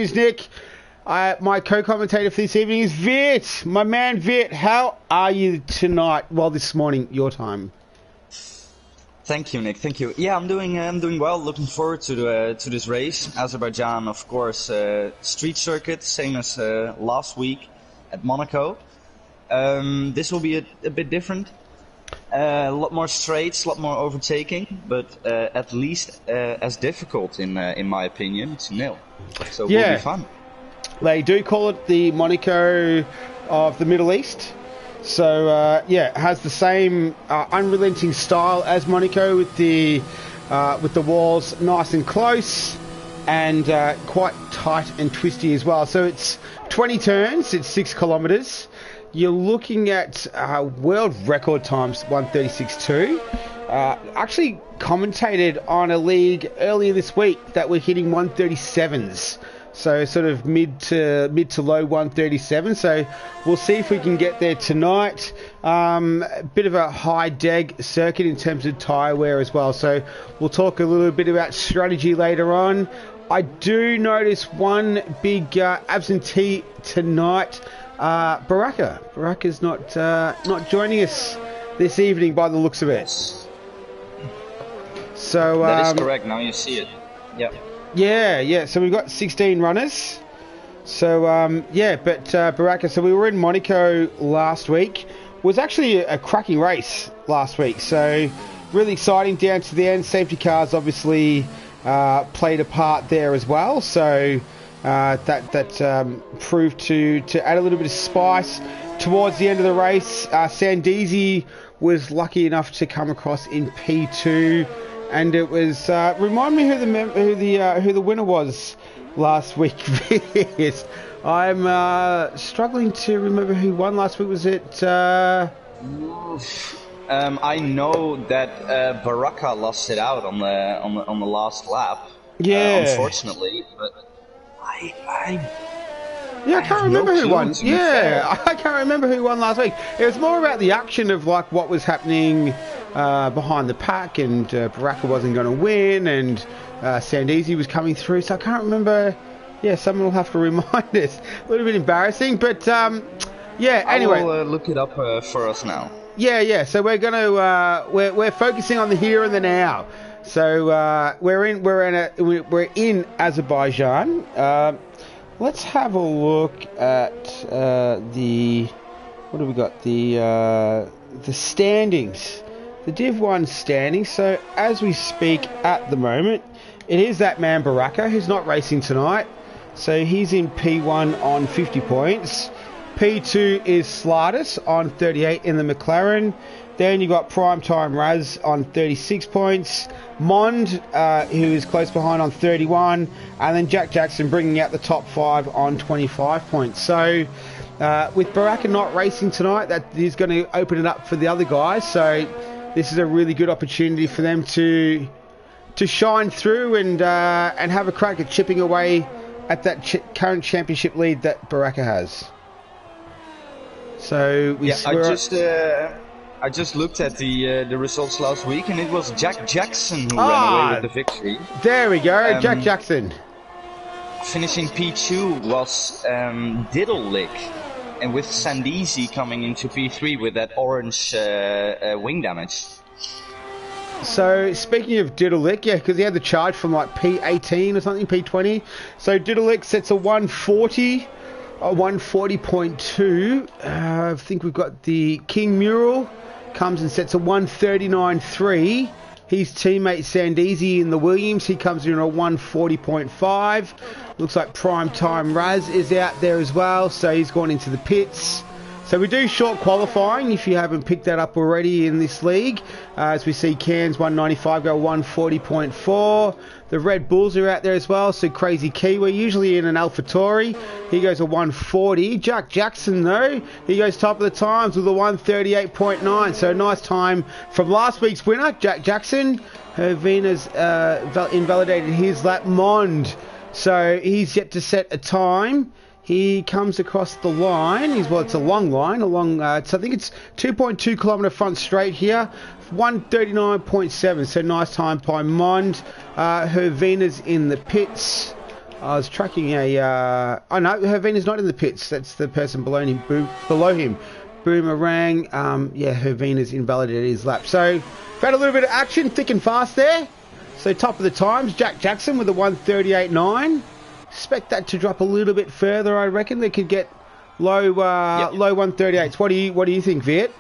Is Nick. My co-commentator for this evening is Vit. My man Vit, how are you tonight? Well, this morning, your time. Thank you, Nick. Thank you. Yeah, I'm doing well. Looking forward to this race. Azerbaijan, of course, street circuit, same as last week at Monaco. This will be a bit different. A lot more straights, a lot more overtaking, but at least as difficult in my opinion. It's nil, so it will be fun. They do call it the Monaco of the Middle East. So yeah, it has the same unrelenting style as Monaco with the walls nice and close and quite tight and twisty as well. So it's 20 turns, it's 6 kilometres. You're looking at world record times 1:36.2. Actually commentated on a league earlier this week that were hitting 1:37s. So sort of mid to low 1:37. So we'll see if we can get there tonight. A bit of a high deg circuit in terms of tyre wear as well. So we'll talk a little bit about strategy later on. I do notice one big absentee tonight. Baraka. Baraka's not joining us this evening by the looks of it. So that is correct. Now you see it. Yep. Yeah. So we've got 16 runners. So yeah, but Baraka. So we were in Monaco last week. It was actually a cracking race last week. So really exciting down to the end. Safety cars obviously played a part there as well. So that proved to add a little bit of spice towards the end of the race. Sandeezy was lucky enough to come across in P2, and it was remind me who the winner was last week. Yes, I'm struggling to remember who won last week. Was it? I know that Baraka lost it out on the last lap. Yeah, unfortunately, but. I can't remember who won. Yeah, I can't remember who won last week. It was more about the action of like what was happening behind the pack, and Baraka wasn't going to win, and Sandeezy was coming through. So I can't remember. Yeah, someone will have to remind us. A little bit embarrassing, but yeah. Anyway, I will look it up for us now. Yeah. So we're gonna we're focusing on the here and the now. So we're in Azerbaijan. Let's have a look at what have we got? The standings, the Div 1 standings. So as we speak at the moment, it is that man Baraka who's not racing tonight. So he's in P1 on 50 points. P2 is Slardis on 38 in the McLaren. Then you got Primetime Raz on 36 points. Mond, who is close behind on 31. And then Jack Jackson bringing out the top 5 on 25 points. So with Baraka not racing tonight, that is going to open it up for the other guys. So this is a really good opportunity for them to shine through and have a crack at chipping away at that current championship lead that Baraka has. So I just looked at the results last week, and it was Jack Jackson who ran away with the victory. There we go, Jack Jackson. Finishing P2 was Diddle-Lick, and with Sandeezy coming into P3 with that orange wing damage. So speaking of Diddle-Lick, yeah, because he had the charge from like P18 or something, P20. So Diddle-Lick sets a 140. 140.2. I think we've got the King Mural comes and sets a 139.3. His teammate Sandeezy in the Williams, he comes in a 140.5. Looks like Primetime Raz is out there as well, so he's gone into the pits. So we do short qualifying if you haven't picked that up already in this league. As we see Cairns 195 go 140.4. The Red Bulls are out there as well. So Crazy Kiwi, usually in an AlphaTauri. He goes a 140. Jack Jackson though, he goes top of the times with a 138.9. So a nice time from last week's winner, Jack Jackson. Hervina's invalidated his lap. Mond. So he's yet to set a time. He comes across the line. It's a long line. So I think it's 2.2 kilometre front straight here. 139.7. So nice time by Mond. Hervina's in the pits. I was tracking a... oh no, Hervina's not in the pits. That's the person below him. Below him. Boomerang. Yeah, Hervina's invalidated his lap. So, we've had a little bit of action, thick and fast there. So, top of the times, Jack Jackson with a 1:38.9. Expect that to drop a little bit further, I reckon. They could get low 1:38s. What do you think, Viet?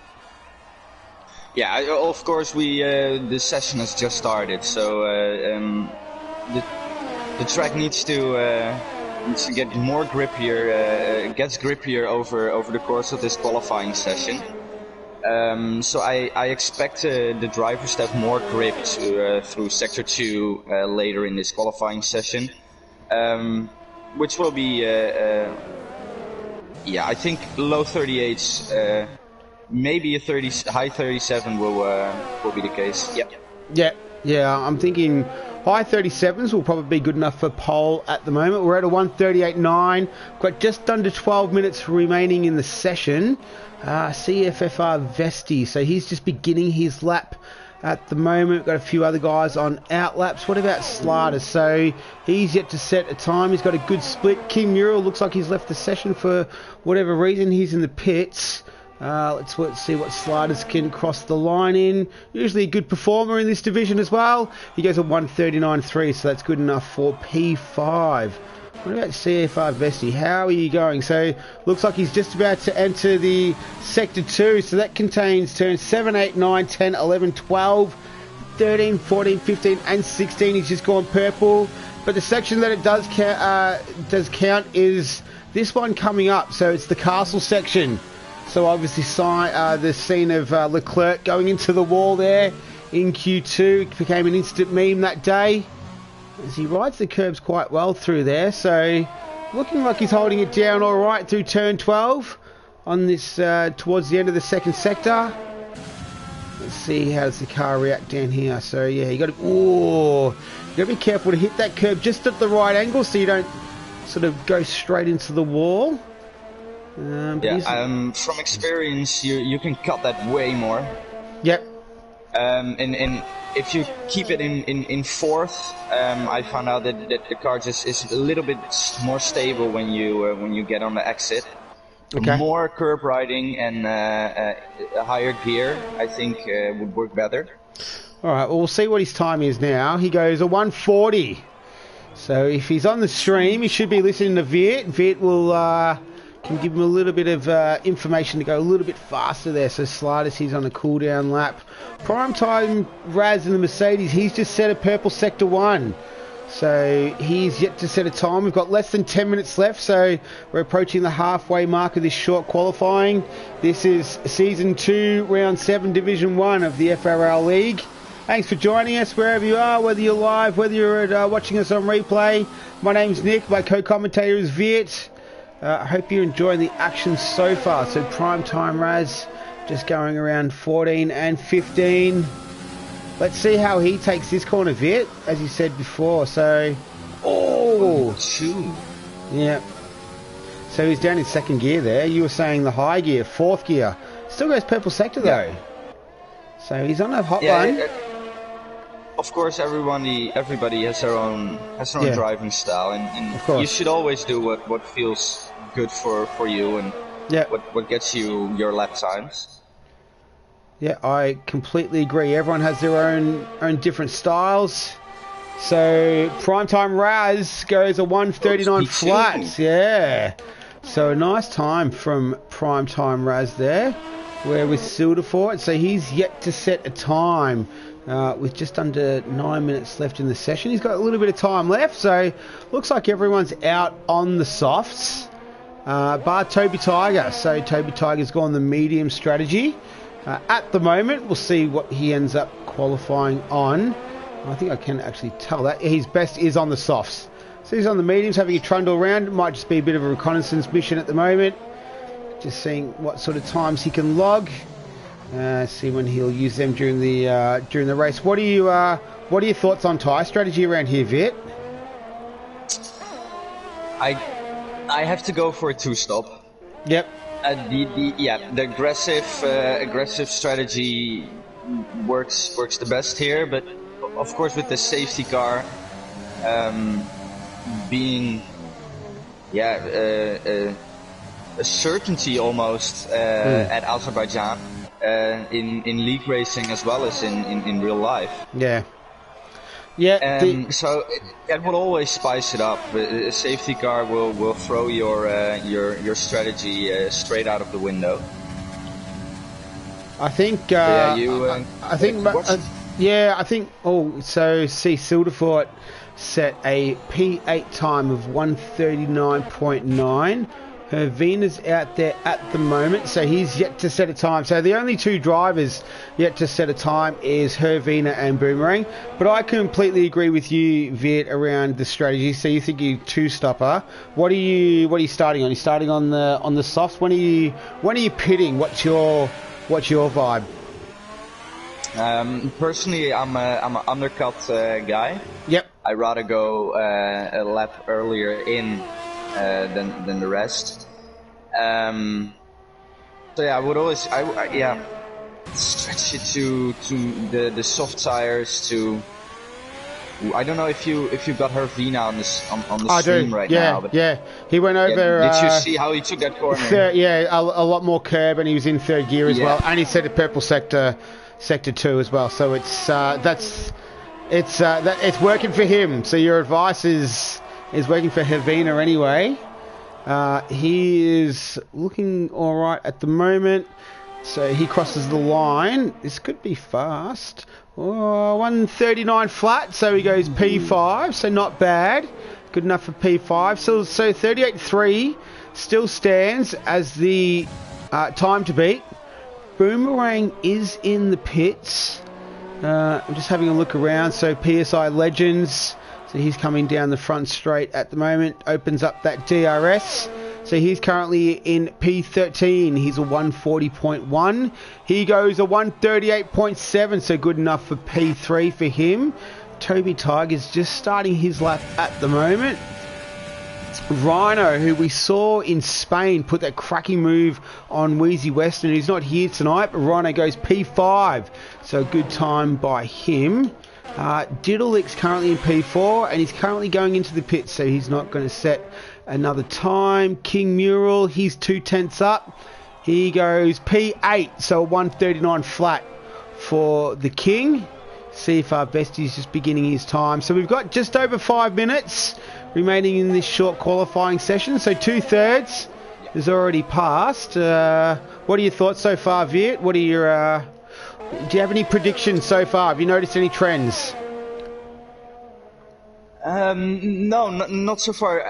Yeah, of course, the session has just started, so the track needs to get more grippier, gets grippier over the course of this qualifying session. So I expect the drivers to have more grip through Sector 2 later in this qualifying session, which will be, yeah, I think low 38s, maybe a high 37 will be the case. Yep. Yeah, I'm thinking high 37s will probably be good enough for pole at the moment. We're at a 1:38.9. Got just under 12 minutes remaining in the session. CFFR Vesti, so he's just beginning his lap at the moment. Got a few other guys on out laps. What about Slater? So he's yet to set a time. He's got a good split. King Mural looks like he's left the session for whatever reason. He's in the pits. Let's see what sliders can cross the line in. Usually a good performer in this division as well. He goes at 1:39.3, so that's good enough for P5. What about CFR Vesti? How are you going? So looks like he's just about to enter the Sector 2. So that contains turns 7, 8, 9, 10, 11, 12, 13, 14, 15 and 16. He's just gone purple. But the section that it does count is this one coming up. So it's the castle section. So obviously the scene of Leclerc going into the wall there in Q2. It became an instant meme that day as he rides the curbs quite well through there. So looking like he's holding it down all right through turn 12 on this towards the end of the second sector. Let's see how does the car react down here. So yeah, you got to be careful to hit that curb just at the right angle so you don't sort of go straight into the wall. From experience, you can cut that way more. Yep. And if you keep it in fourth, I found out that the car just is a little bit more stable when you get on the exit. Okay. More curb riding and a higher gear, I think, would work better. All right. Well, we'll see what his time is now. He goes a 1:40. So if he's on the stream, he should be listening to Viet. Viet will. Can give him a little bit of information to go a little bit faster there. So Sliders, he's on a cool down lap. Prime time Raz in the Mercedes, he's just set a purple Sector 1. So he's yet to set a time. We've got less than 10 minutes left, so we're approaching the halfway mark of this short qualifying. This is Season 2, Round 7, Division 1 of the FRL League. Thanks for joining us wherever you are, whether you're live, whether you're watching us on replay. My name's Nick, my co-commentator is Viet. I hope you're enjoying the action so far. So Prime Time Raz just going around 14 and 15. Let's see how he takes this corner, Viet, as you said before. So, yeah. So he's down in second gear there. You were saying the high gear, fourth gear. Still goes purple sector though. So he's on a hot one. Of course, everybody has their own driving style, and you should always do what feels good for you and what gets you your lap times. Yeah, I completely agree. Everyone has their own different styles. So Primetime Raz goes a 1:39 flat. Yeah. So a nice time from Primetime Raz there. We're with Silder for it. So he's yet to set a time. With just under 9 minutes left in the session. He's got a little bit of time left, so looks like everyone's out on the softs, bar Toby Tiger. So Toby Tiger's gone the medium strategy. At the moment, we'll see what he ends up qualifying on. I think I can actually tell that. His best is on the softs. So he's on the mediums, having a trundle around. It might just be a bit of a reconnaissance mission at the moment. Just seeing what sort of times he can log. See when he'll use them during the race. What are your thoughts on tyre strategy around here, Viet? I have to go for a two-stop. Yep. The aggressive strategy works the best here, but of course with the safety car, being, a certainty almost at Azerbaijan in league racing as well as in real life. Yeah. Yeah. So that will always spice it up. A safety car will throw your strategy straight out of the window. I think. So see, Silderfort set a P8 time of 1:39.9. Hervina's out there at the moment, so he's yet to set a time. So the only two drivers yet to set a time is Hervina and Boomerang. But I completely agree with you, Viet, around the strategy. So you think you two-stopper. What are you starting on? You're starting on the softs. When are you pitting? What's your vibe? Personally, I'm an undercut guy. Yep. I'd rather go a lap earlier in than the rest. So yeah, I would always stretch it to the soft tires to. I don't know if you got Hervina on the stream right now. But he went over. Did you see how he took that corner? A lot more curb, and he was in third gear as well, and he set a purple sector 2 as well. So it's working for him. So your advice is working for Hervina anyway. He is looking all right at the moment. So he crosses the line. This could be fast. 1:39 flat. So he goes P5. So not bad. Good enough for P5. So 38.3 still stands as the time to beat. Boomerang is in the pits. I'm just having a look around. So PSI Legends. So he's coming down the front straight at the moment. Opens up that DRS. So he's currently in P13. He's a 140.1. He goes a 138.7. So good enough for P3 for him. Toby Tiger's just starting his lap at the moment. Rhino, who we saw in Spain, put that cracking move on Wheezy Western. He's not here tonight, but Rhino goes P5. So good time by him. Diddle's currently in P4, and he's currently going into the pit, so he's not going to set another time. King Mural, he's 2/10 up. He goes P8, so 1:39 flat for the King. CFR Bestie's just beginning his time. So we've got just over 5 minutes remaining in this short qualifying session. So 2/3 is already passed. What are your thoughts so far, Viet? What are your... do you have any predictions so far? Have you noticed any trends? No, not so far.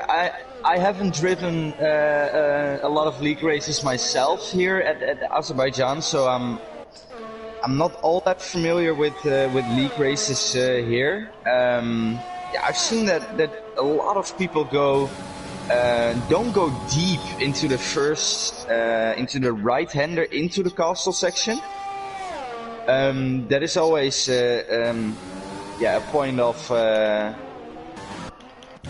I haven't driven a lot of league races myself here at Azerbaijan, so I'm not all that familiar with league races here. I've seen that a lot of people don't go deep into the first into the right-hander into the castle section. That is always a point of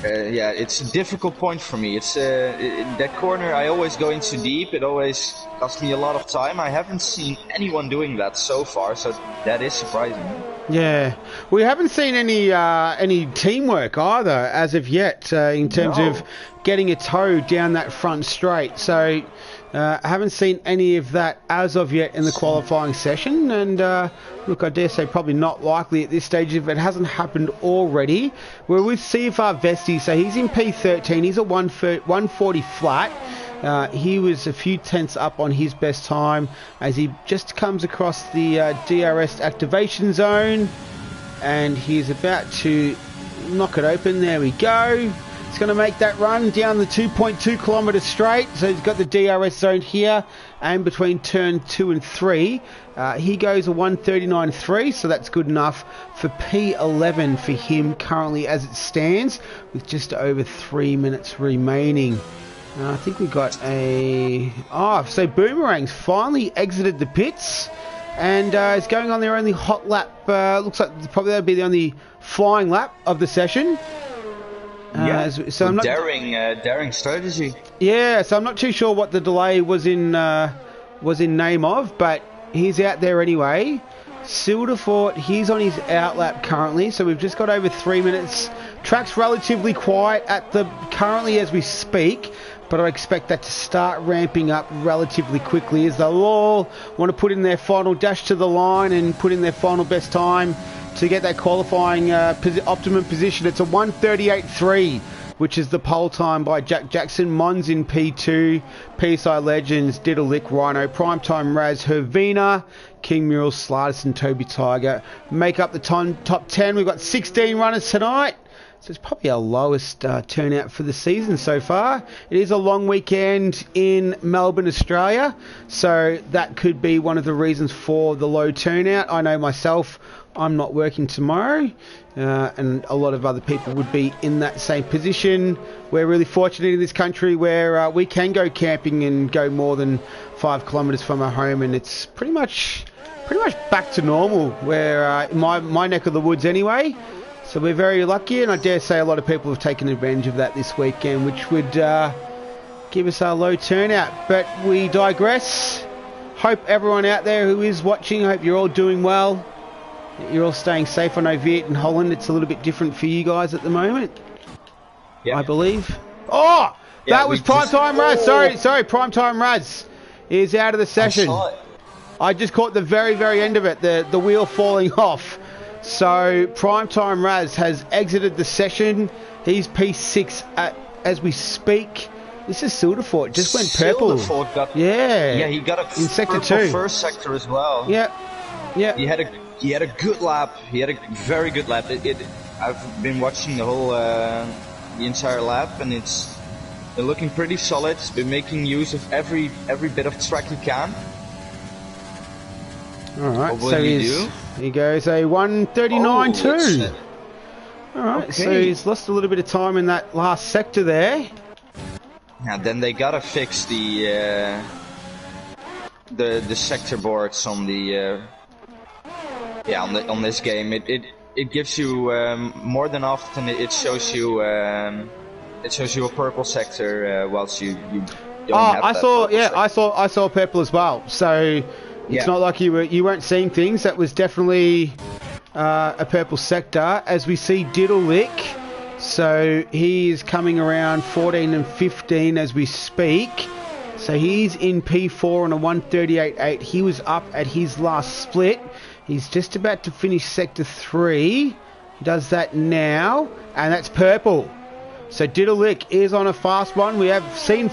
it's a difficult point for me. It's that corner I always go into deep. It always costs me a lot of time. I haven't seen anyone doing that so far, so that is surprising. Yeah, we haven't seen any teamwork either as of yet in terms of getting a toe down that front straight. So I haven't seen any of that as of yet in the qualifying session. And look, I dare say probably not likely at this stage if it hasn't happened already. We're with CFR Vesty, so he's in P13. He's at 140 flat. He was a few tenths up on his best time as he just comes across the DRS activation zone, and he's about to knock it open. There we go. He's going to make that run down the 2.2 kilometre straight. So he's got the DRS zone here and between turn 2 and 3. He goes a 139.3, so that's good enough for P11 for him currently as it stands, with just over 3 minutes remaining. I think we got so Boomerang's finally exited the pits and is going on their only hot lap. Looks like probably that'll be the only flying lap of the session. So I'm not daring strategy. Yeah, so I'm not too sure what the delay was in name of, but he's out there anyway. Silderfort, he's on his outlap currently, so we've just got over 3 minutes Track's relatively quiet currently as we speak, but I expect that to start ramping up relatively quickly as they'll all want to put in their final dash to the line and put in their final best time to get that qualifying optimum position. It's a 1:38.3, which is the pole time by Jack Jackson. Mons in P2, PSI Legends, Diddleick, Rhino, Primetime Raz, Hervina, King Mural, Slardis and Toby Tiger make up the top 10. We've got 16 runners tonight. So it's probably our lowest turnout for the season so far. It is a long weekend in Melbourne, Australia, so that could be one of the reasons for the low turnout. I know myself, I'm not working tomorrow, and a lot of other people would be in that same position. We're really fortunate in this country where we can go camping and go more than 5 kilometres from our home, and it's pretty much back to normal where in my neck of the woods anyway. So we're very lucky, and I dare say a lot of people have taken advantage of that this weekend, which would give us our low turnout. But we digress. Hope everyone out there who is watching, I hope you're all doing well. You're all staying safe. I know Viet and Holland, it's a little bit different for you guys at the moment, I believe. Oh, yeah, that was Primetime Raz. Sorry, Primetime Raz is out of the session. I just caught the very, very end of it, the wheel falling off. So Primetime Raz has exited the session. He's P6 as we speak. This is Silderfort. Just went purple. Silderfort got, yeah, he got a in sector 2. First sector as well. Yeah. He had a good lap. He had a very good lap. I've been watching the whole the entire lap, and they're looking pretty solid. He's been making use of every bit of track he can. All right, so he goes a 1:39.2. All right, okay. So he's lost a little bit of time in that last sector there. Now then they gotta fix the sector boards on the on this game. It gives you more than often it shows you a purple sector whilst you don't have that. I saw purple as well. So. It's not like you weren't seeing things. That was definitely a purple sector. As we see Diddleick, so he is coming around 14 and 15 as we speak. So he's in P4 on a 1:38.8. He was up at his last split. He's just about to finish sector 3. He does that now, and that's purple. So Diddleick is on a fast one. We've seen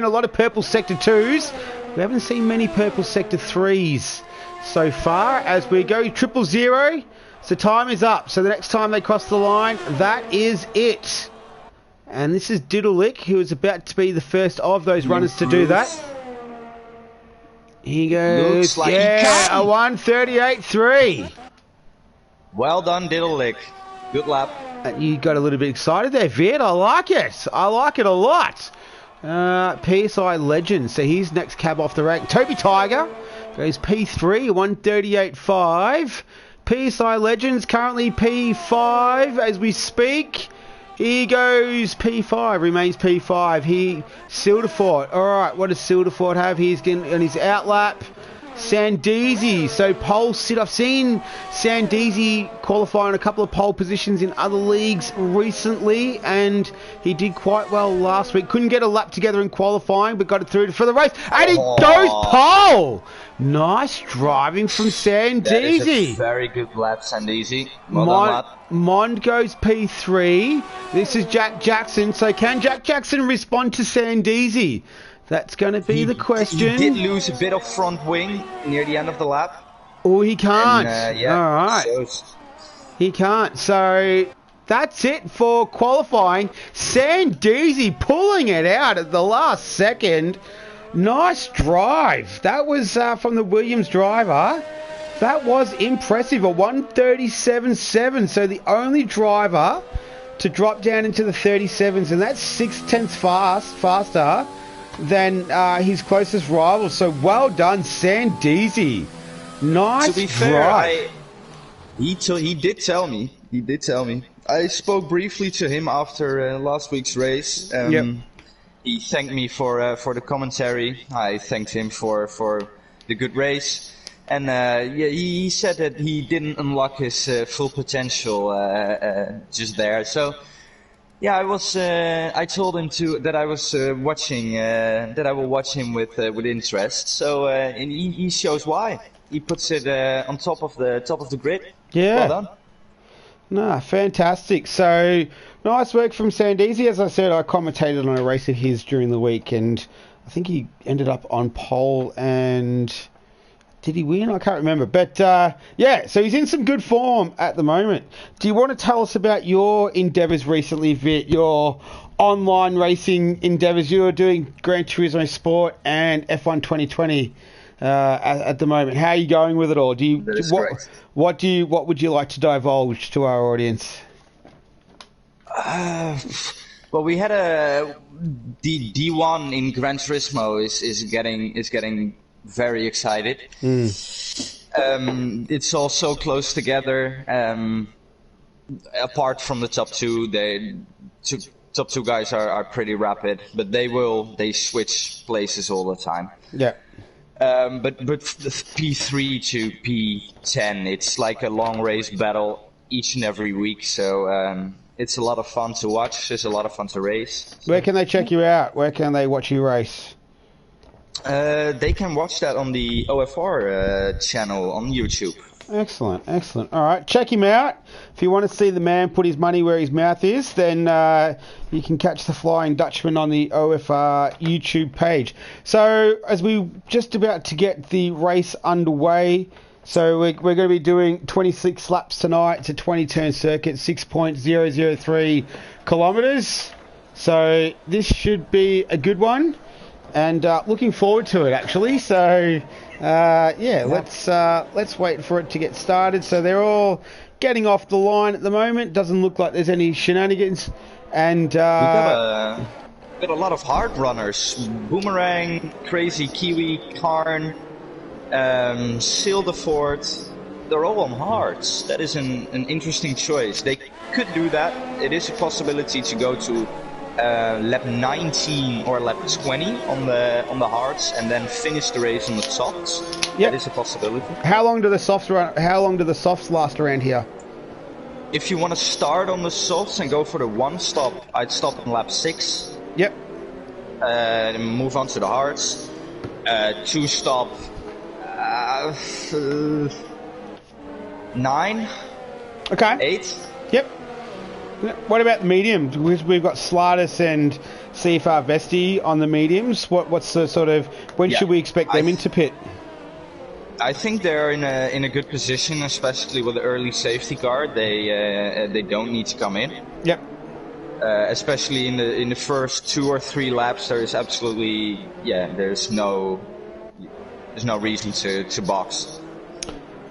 a lot of purple sector 2s. We haven't seen many purple sector 3s so far as we go 000. So time is up. So the next time they cross the line, that is it. And this is Diddleick, who is about to be the first of those runners to do that. He goes, looks like a 1:38.3. Well done, Diddleick. Good lap. You got a little bit excited there, Viet. I like it. I like it a lot. PSI Legend, so he's next cab off the rank. Toby Tiger goes P3, 1:38.5. PSI Legends currently P5 as we speak. He goes P5, remains P5. Silderfort. Alright, what does Silderfort have? He's getting on his outlap. Sandeezy, so pole sit. I've seen Sandeezy qualify on a couple of pole positions in other leagues recently, and he did quite well last week. Couldn't get a lap together in qualifying, but got it through for the race, and he goes pole. Nice driving from Sandeezy. That is a very good lap, Sandeezy. Well done, lap. Mond goes P3. This is Jack Jackson. So can Jack Jackson respond to Sandeezy? That's going to be the question. He did lose a bit of front wing near the end of the lap. Oh, he can't. And, all right. He can't. So that's it for qualifying. Sandeezy pulling it out at the last second. Nice drive. That was from the Williams driver. That was impressive. A 1:37.7. So the only driver to drop down into the 37s, and that's 0.6 faster than his closest rival. So well done, Sandeezy. Nice. To be fair, he did tell me. I spoke briefly to him after last week's race. He thanked me for the commentary. I thanked him for the good race. And he said that he didn't unlock his full potential just there. So Yeah, I was. I told him that I was watching. That I will watch him with interest. So and he shows why. He puts it on top of the grid. Yeah. Well done. No, fantastic. So nice work from Sandeezy. As I said, I commentated on a race of his during the week, and I think he ended up on pole. And did he win? I can't remember. But yeah, so he's in some good form at the moment. Do you want to tell us about your endeavours recently, Vit? Your online racing endeavours? You're doing Gran Turismo Sport and F1 2020 at the moment. How are you going with it all? What would you like to divulge to our audience? Well, we had the D1 in Gran Turismo is getting very excited. It's all so close together. Apart from the top two, top two guys are pretty rapid, but they switch places all the time. Yeah. But P3 to P10, it's like a long race battle each and every week. So it's a lot of fun to watch. It's a lot of fun to race. Where can they check you out? Where can they watch you race? They can watch that on the OFR channel on YouTube. Excellent. All right, check him out. If you want to see the man put his money where his mouth is, then you can catch the Flying Dutchman on the OFR YouTube page. So, as we just about to get the race underway, so we're going to be doing 26 laps tonight. It's a 20-turn circuit, 6.003 kilometres. So this should be a good one. And looking forward to it, actually. So, yeah, let's wait for it to get started. So they're all getting off the line at the moment. Doesn't look like there's any shenanigans. And we've got a lot of hard runners: Boomerang, Crazy Kiwi, Karn, Sildefort. They're all on hards. That is an interesting choice. They could do that. It is a possibility to go to lap 19 or lap 20 on the hards and then finish the race on the softs. Yep. That is a possibility. How long do the softs run? How long do the softs last around here? If you want to start on the softs and go for the one stop, I'd stop on lap 6. Yep. And move on to the hards. Two stop 9. Okay. 8. Yep. What about the mediums? We've got Slardus and CFR Vesti on the mediums. What's the sort of should we expect them into pit? I think they're in a good position, especially with the early safety car. They don't need to come in. Yep. Especially in the first 2 or 3 laps, there is absolutely there's no reason to box.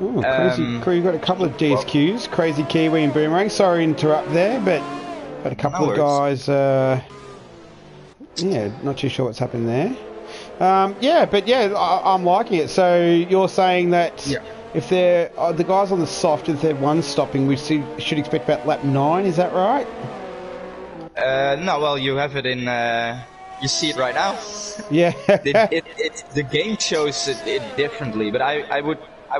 Oh, crazy! You've got a couple of DSQs, Crazy Kiwi and Boomerang. Sorry to interrupt there, but got a couple of guys. Not too sure what's happened there. I'm liking it. So you're saying that if they're the guys on the soft, if they're one stopping, we should expect about lap 9. Is that right? No, well, you have it in. You see it right now. Yeah. The game shows it differently, but I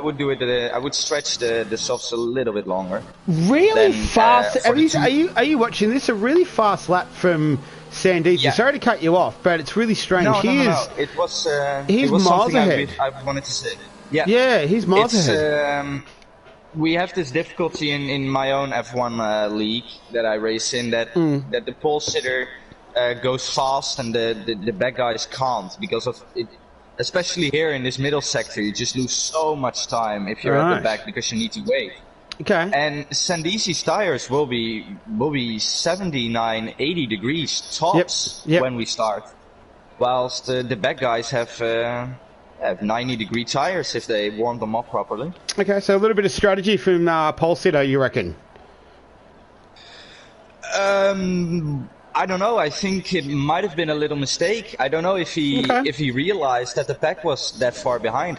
would do it. I would stretch the softs a little bit longer. Really fast. Are you watching this? A really fast lap from Sandeezy. Yeah. Sorry to cut you off, but it's really strange. No. It was. He's miles ahead. I wanted to say. Yeah. Yeah, he's miles ahead. We have this difficulty in my own F1 league that I race in that the pole sitter goes fast and the back guys can't because of it. Especially here in this middle sector, you just lose so much time if you're at the back because you need to wait. Okay. And Sandeezy's tires will be 79, 80 degrees tops when we start, whilst the back guys have 90-degree tires if they warm them up properly. Okay, so a little bit of strategy from pole sitter, you reckon? I don't know. I think it might have been a little mistake. I don't know if he realized that the pack was that far behind.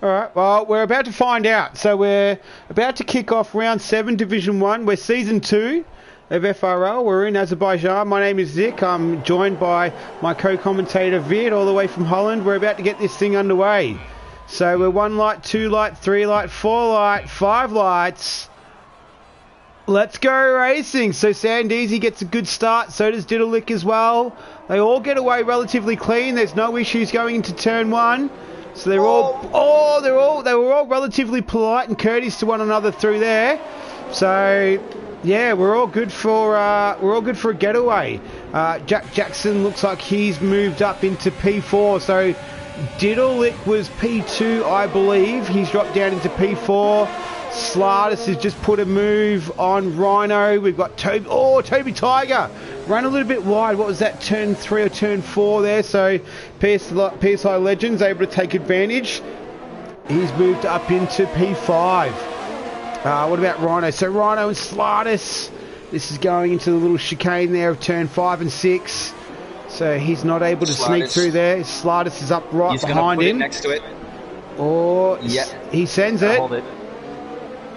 All right. Well, we're about to find out. So we're about to kick off round 7, Division 1. We're season 2 of FRL. We're in Azerbaijan. My name is Zik. I'm joined by my co-commentator Vid, all the way from Holland. We're about to get this thing underway. So we're 1 light, 2 light, 3 light, 4 light, 5 lights. Let's go racing. So Sandeezy gets a good start. So does Diddleick as well. They all get away relatively clean. There's no issues going into turn 1. So they were all relatively polite and courteous to one another through there. So yeah, we're all good for a getaway. Jack Jackson looks like he's moved up into P4. So Diddleick was P2, I believe. He's dropped down into P4. Slardis has just put a move on Rhino. We've got Toby. Oh, Toby Tiger ran a little bit wide. What was that, turn 3 or turn 4 there? So PSI Legends able to take advantage. He's moved up into P5. What about Rhino? So Rhino and Slardis. This is going into the little chicane there of turn 5 and 6. So he's not able to sneak through there. Slardis is up right behind him. He's going to put it next to it. Oh, yeah. He sends it. Hold it.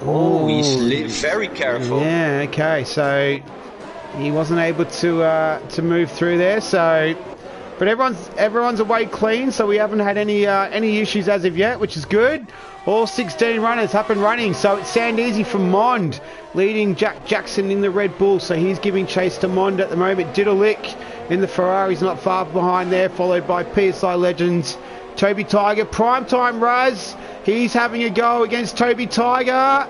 Oh, he's very careful. Yeah, okay. So he wasn't able to move through there. So, but everyone's away clean. So we haven't had any issues as of yet, which is good. All 16 runners up and running. So it's Sandeezy from Mond leading Jack Jackson in the Red Bull. So he's giving chase to Mond at the moment. Diddleick in the Ferrari's not far behind there, followed by PSI Legends. Toby Tiger, primetime Raz. He's having a go against Toby Tiger.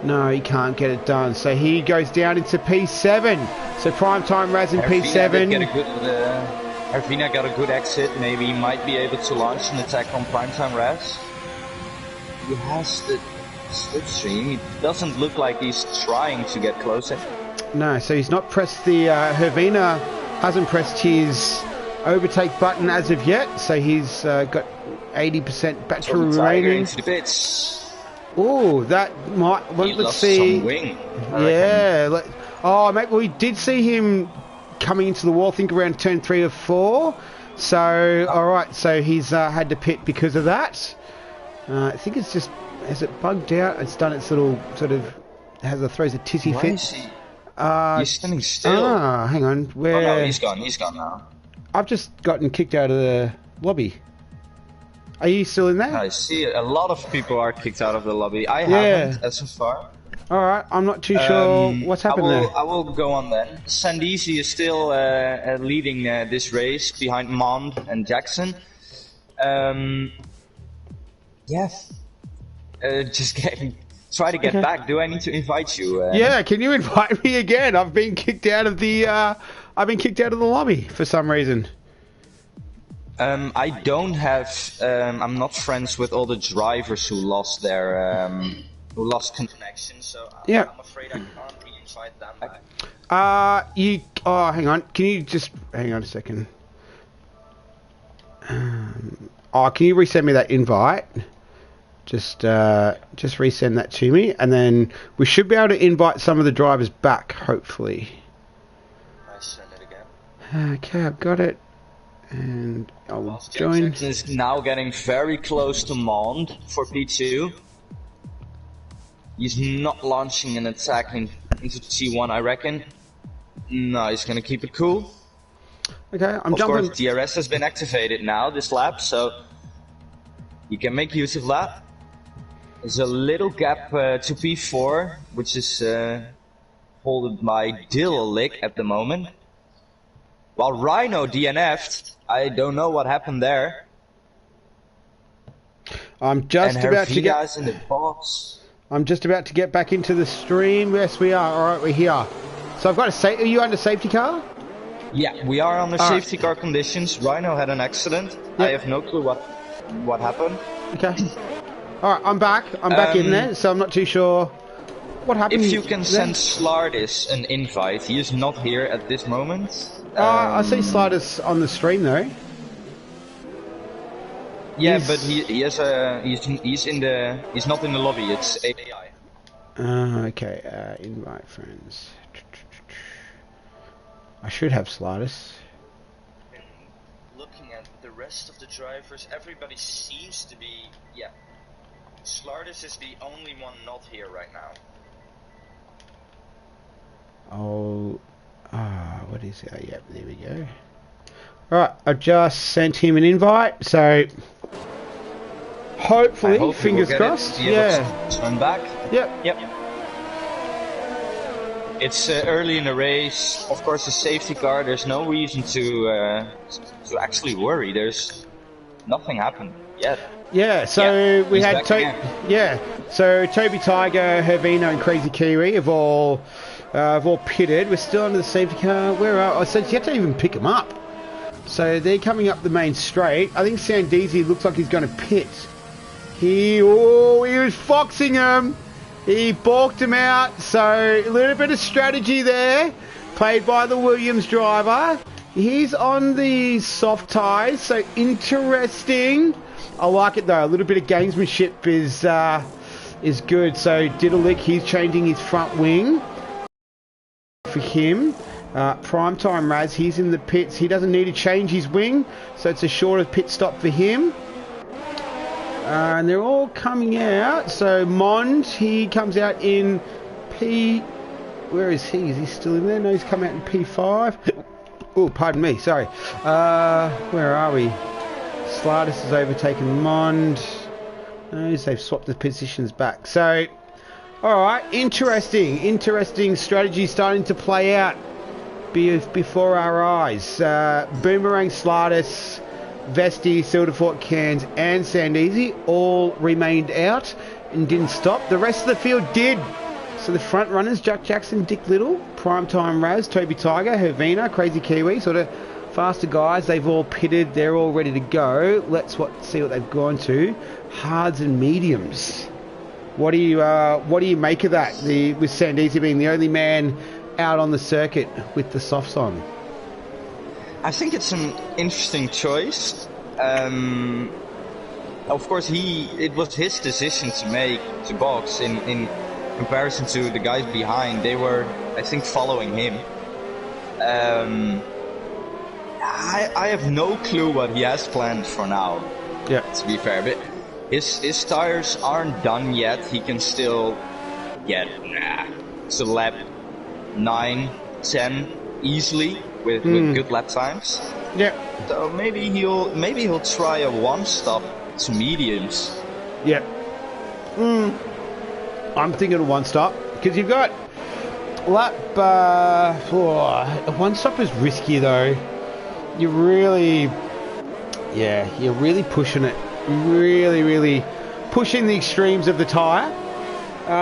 No, he can't get it done. So he goes down into P7. So primetime Raz in P7. Arvina got a good exit. Maybe he might be able to launch an attack on primetime Raz. He has the slipstream. It doesn't look like he's trying to get closer. No, so he's not pressed the... Hervina hasn't pressed his overtake button as of yet. So he's got 80% battery remaining. Oh, that might... Well, let's see. Some wing, yeah. Oh, mate, we did see him coming into the wall, I think around turn 3 or 4. So, alright, so he's had to pit because of that. I think it's just... Has it bugged out? It's done its little sort of... throws a tizzy fit. He's standing still. Ah, hang on. Where... Oh no, he's gone now. I've just gotten kicked out of the lobby. Are you still in there? I see it. A lot of people are kicked out of the lobby. I haven't, as so far. Alright, I'm not too sure what's happened there. I will go on then. Sandeezy is still leading this race behind Mond and Jackson. Just try to get back. Do I need to invite you? Yeah, can you invite me again? I've been kicked out of the lobby for some reason. I don't have. I'm not friends with all the drivers who lost their connection, so I'm afraid I can't re-invite them back. Hang on. Can you just hang on a second? Can you resend me that invite? Just resend that to me, and then we should be able to invite some of the drivers back, hopefully. I send it again. Okay, I've got it. And I'll join. Jackson is now getting very close to Mond for P2. He's not launching an attack into T1, I reckon. No, he's gonna keep it cool. Okay, I'm jumping. Of course, DRS has been activated now this lap, so you can make use of that. There's a little gap to P4, which is holded by Diddleick at the moment. While Rhino DNF'd, I don't know what happened there. I'm just about to get in the box. I'm just about to get back into the stream. Yes, we are. All right, we're here. So I've got a are you under safety car? Yeah, we are under safety car conditions. Rhino had an accident. Yep. I have no clue what happened. Okay. All right, I'm back. I'm back in there, so I'm not too sure what happened. If you can send Slardis an invite, he is not here at this moment. I see Sliders on the stream though. Yeah, but he's not in the lobby. It's AI. Okay. Invite friends. I should have Sliders. Looking at the rest of the drivers, everybody seems to be Slardis is the only one not here right now. What is it? Yep, there we go. Alright, I've just sent him an invite, so hopefully, fingers crossed. Yeah. Turn back. Yep. It's early in the race. Of course, the safety car. There's no reason to actually worry. There's nothing happened yet. Yeah, so we had so Toby Tiger, Hervino, and Crazy Kiwi have all pitted. We're still under the safety car. Where are? I said you have to even pick them up. So they're coming up the main straight. I think Sandeezy looks like he's going to pit. He was foxing him. He balked him out. So a little bit of strategy there, played by the Williams driver. He's on the soft tyres, so interesting. I like it though. A little bit of gamesmanship is good. So Diddleick, he's changing his front wing for him. Primetime Raz, he's in the pits. He doesn't need to change his wing, so it's a shorter pit stop for him. And they're all coming out. So Mond, he comes out in P. Where is he? Is he still in there? No, he's come out in P5. Oh, pardon me. Sorry. Where are we? Slardis has overtaken Mond. They've swapped the positions back. So, alright, interesting strategy starting to play out before our eyes. Boomerang, Slardis, Vesti, Silderfort, Cairns and Sandeezy all remained out and didn't stop. The rest of the field did. So the front runners, Jack Jackson, Dick Little, Primetime Raz, Toby Tiger, Hervina, Crazy Kiwi, sort of faster guys. They've all pitted. They're all ready to go. Let's see what they've gone to. Hards and mediums. What do you make of that? With Sandeezy being the only man out on the circuit with the softs on. I think it's an interesting choice. Of course, it was his decision to make to box in comparison to the guys behind. They were, I think, following him. I have no clue what he has planned for now. Yeah. To be fair, but his tires aren't done yet. He can still get to lap 9, 10 easily with good lap times. Yeah. So maybe he'll try a one stop to mediums. Yeah. I'm thinking a one stop because you've got lap. A one stop is risky though. You're really pushing it. Really pushing the extremes of the tyre.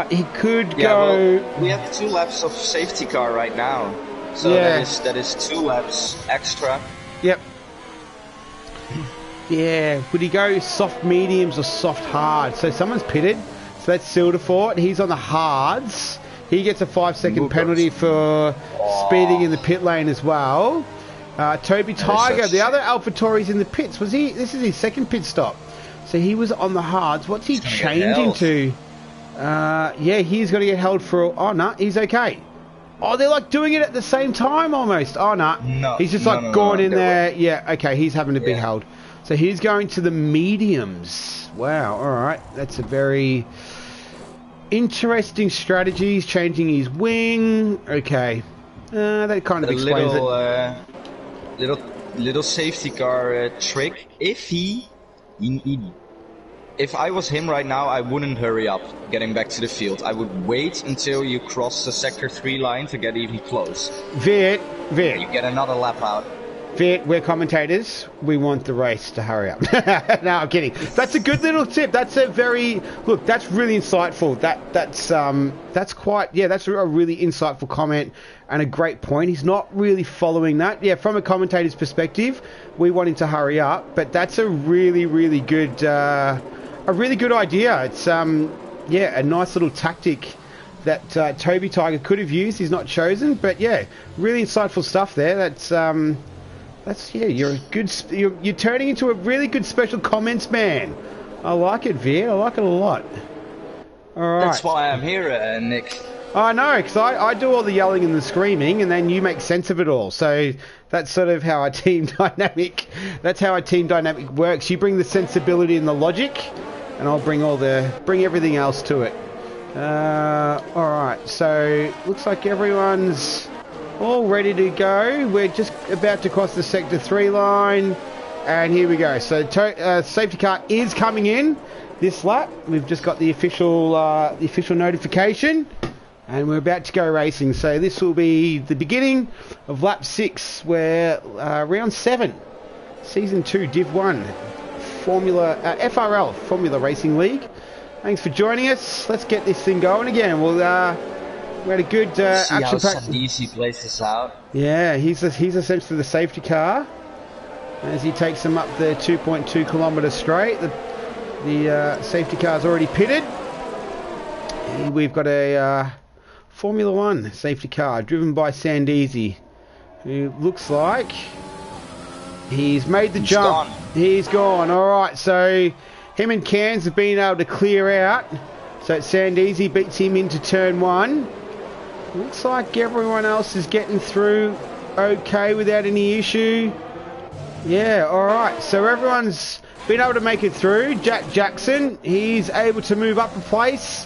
He could go. Well, we have 2 laps of safety car right now, so that is 2 laps extra. Yep. Yeah. Would he go soft mediums or soft hard? So someone's pitted. So that's Silderfort. He's on the hards. He gets a 5-second penalty for speeding in the pit lane as well. Toby Tiger, the other AlphaTauri's in the pits. This is his second pit stop. So he was on the hards. What's he changing to? He's got to get held for... Oh, no, he's okay. Oh, they're like doing it at the same time almost. Oh, no. He's just going in there. Yeah, okay, he's having to be held. So he's going to the mediums. Wow, all right. That's a very interesting strategy. He's changing his wing. Okay. That kind of explains it. Little safety car trick. If I was him right now, I wouldn't hurry up getting back to the field. I would wait until you cross the sector 3 line to get even close. Viet. You get another lap out. Viet, we're commentators. We want the race to hurry up. No, I'm kidding. That's a good little tip. That's a very... Look, that's really insightful. That's a really insightful comment and a great point. He's not really following that. Yeah, from a commentator's perspective, we want him to hurry up, but that's a really, really good... a really good idea. It's a nice little tactic that Toby Tiger could have used. He's not chosen, but yeah, really insightful stuff there. You're turning into a really good special comments man. I like it, Viet. I like it a lot. All right. That's why I'm here, Nick. I know, because I do all the yelling and the screaming, and then you make sense of it all. So that's sort of how our team dynamic. That's how our team dynamic works. You bring the sensibility and the logic, and I'll bring everything else to it. All right. So looks like everyone's all ready to go. We're just about to cross the sector 3 line, and here we go. So safety car is coming in this lap. We've just got the official notification. And we're about to go racing. So this will be the beginning of lap 6, where round 7, season 2, Div 1, FRL Formula Racing League. Thanks for joining us. Let's get this thing going again. We had a good action pack. Easy plays this out. Yeah, he's essentially the safety car as he takes them up the 2.2 kilometre straight. The safety car's already pitted. And we've got a Formula 1 safety car driven by Sandeezy, who looks like he's made the jump. Gone. He's gone. All right, so him and Cairns have been able to clear out. So Sandeezy beats him into turn 1. Looks like everyone else is getting through okay without any issue. Yeah, all right. So everyone's been able to make it through. Jack Jackson, he's able to move up a place.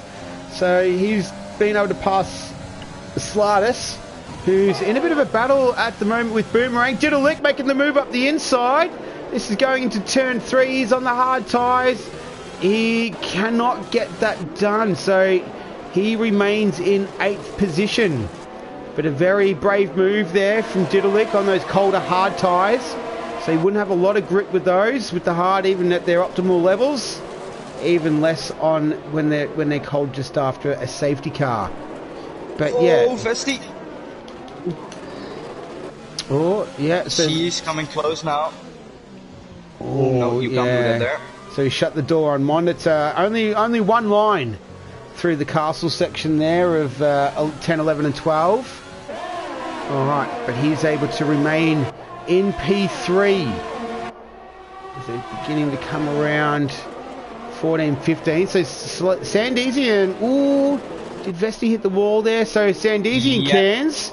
So he's been able to pass Slatus, who's in a bit of a battle at the moment with Boomerang. Diddleick making the move up the inside. This is going into turn 3. He's on the hard tyres. He cannot get that done, so he remains in 8th position. But a very brave move there from Diddleick on those colder hard tyres. So he wouldn't have a lot of grip with those, with the hard, even at their optimal levels. Even less on when they're cold just after a safety car. But yeah. Oh, Vesti. Oh, yeah. So she's coming close now. Oh, no, you can't do that there. So he shut the door on Mond. It's only one line through the castle section there of 10, 11 and 12. Alright, but he's able to remain in P3. They're beginning to come around 14, 15. So Sandeezy and... Ooh, did Vesti hit the wall there? So Sandeezy and Cairns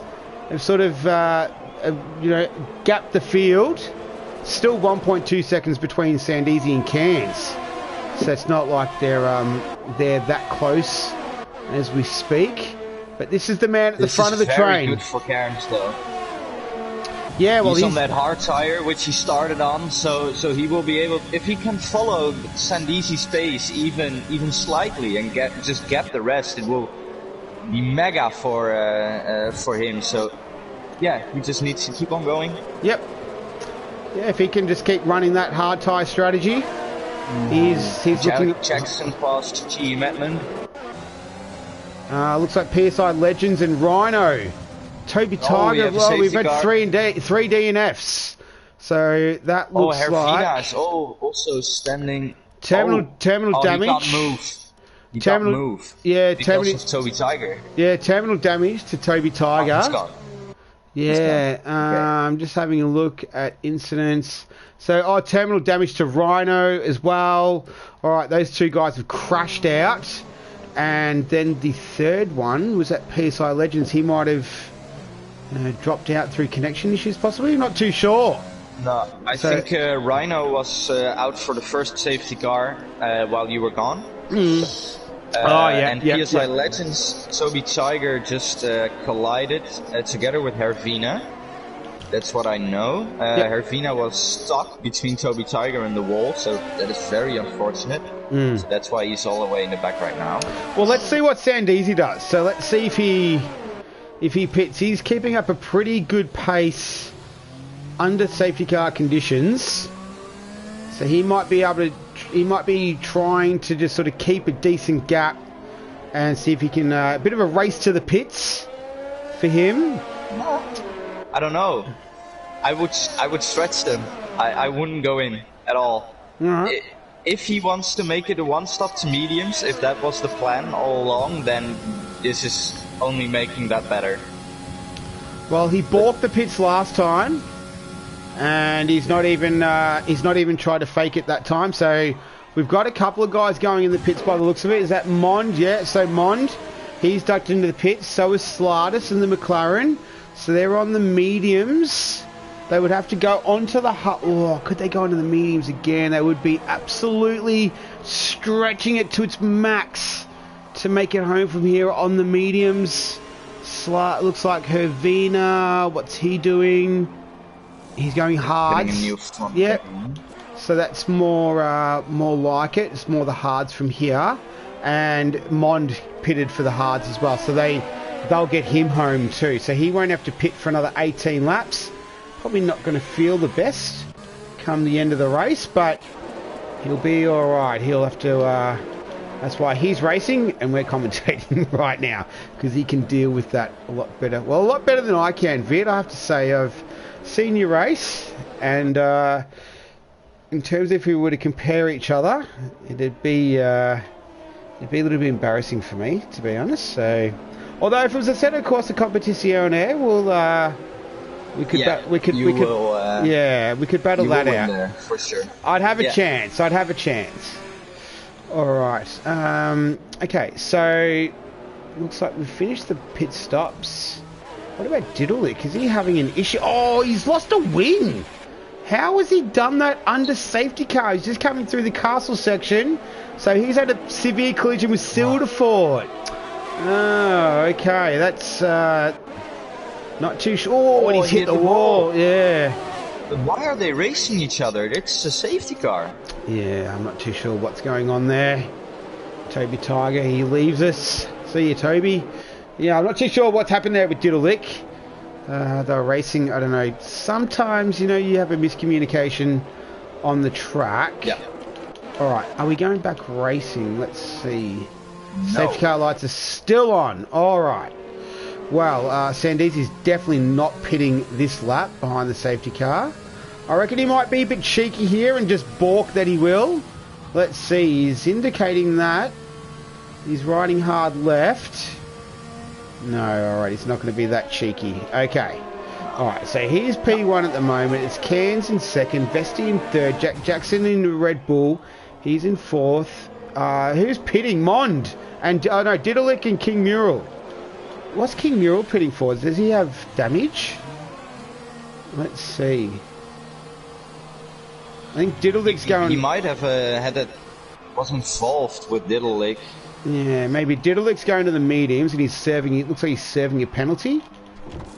have sort of, gapped the field. Still 1.2 seconds between Sandeezy and Cairns. So it's not like they're that close as we speak. But this is the man at the front of the train. This is very good for Cairns, though. Yeah, well, he's on that hard tire, which he started on, so he will be able, if he can follow Sandeezy's pace even slightly and get the rest, it will be mega for him. So yeah, he just needs to keep on going. Yep. Yeah, if he can just keep running that hard tire strategy, he's looking at Jackson past G. Metman. Looks like PSI Legends and Rhino. Toby Tiger, well, we've had 3 DNFs. So that looks like... also standing... Terminal damage. He can't move. Yeah, because of Toby Tiger. Yeah, terminal damage to Toby Tiger. He's gone. Yeah, I'm just having a look at incidents. So, terminal damage to Rhino as well. All right, those 2 guys have crashed out. And then the third one was at PSI Legends. He might have dropped out through connection issues, possibly. Not too sure. No, I think Rhino was out for the first safety car while you were gone. And PSI Legends, Toby Tiger just collided together with Hervina. That's what I know. Hervina was stuck between Toby Tiger and the wall, so that is very unfortunate. So that's why he's all the way in the back right now. Well, let's see what Sandeezy does. So let's see if he pits. He's keeping up a pretty good pace under safety car conditions. So he might be able to... He might be trying to just sort of keep a decent gap and see if he can... a bit of a race to the pits for him. I don't know. I would stretch them. I wouldn't go in at all. If he wants to make it a one-stop to mediums, if that was the plan all along, then this is only making that better. Well, he bought the pits last time, and he's not even tried to fake it that time. So we've got a couple of guys going in the pits by the looks of it. Is that Mond? Yeah, so Mond, he's ducked into the pits. So is Slatus and the McLaren. So they're on the mediums. They would have to go onto the... could they go into the mediums again? They would be absolutely stretching it to its max to make it home from here on the mediums. Looks like Hervina. What's he doing? He's going hard. Yep. So that's more like it. It's more the hards from here. and Mond pitted for the hards as well. So they'll get him home too. So he won't have to pit for another 18 laps. Probably not going to feel the best come the end of the race, but he'll be all right. He'll have to... that's why he's racing and we're commentating right now, because he can deal with that a lot better. Well, a lot better than I can, Vid. I have to say, I've seen you race, and in terms of if we were to compare each other, it'd be a little bit embarrassing for me, to be honest. So, although if it was a Assetto Corsa Competizione, we could battle that out. There, for sure. I'd have a chance. All right. Okay, so looks like we've finished the pit stops. What about Diddlelick? Is he having an issue? Oh, he's lost a wing. How has he done that under safety car? He's just coming through the castle section. So he's had a severe collision with Silderford. Oh, okay. That's not too sure. Oh, and he's hit the wall. Yeah. But why are they racing each other? It's a safety car. Yeah, I'm not too sure what's going on there. Toby Tiger, he leaves us. See you, Toby. Yeah, I'm not too sure what's happened there with Diddlelick. They're racing, I don't know. Sometimes, you know, you have a miscommunication on the track. Yeah. All right, are we going back racing? Let's see. No. Safety car lights are still on. All right. Well, Sandees is definitely not pitting this lap behind the safety car. I reckon he might be a bit cheeky here and just balk that he will. Let's see. He's indicating that. He's riding hard left. No, alright, he's not going to be that cheeky. Okay. Alright, so here's P1 at the moment. It's Cairns in second, Vesti in third, Jack Jackson in the Red Bull. He's in fourth. Who's pitting? Mond. And, oh no, Diddlelick and King Mural. What's King Mural pitting for? Does he have damage? Let's see. I think Diddlelick's going... He might have was involved with Diddlelick. Yeah, maybe Diddlelick's going to the mediums and he's serving... It looks like he's serving a penalty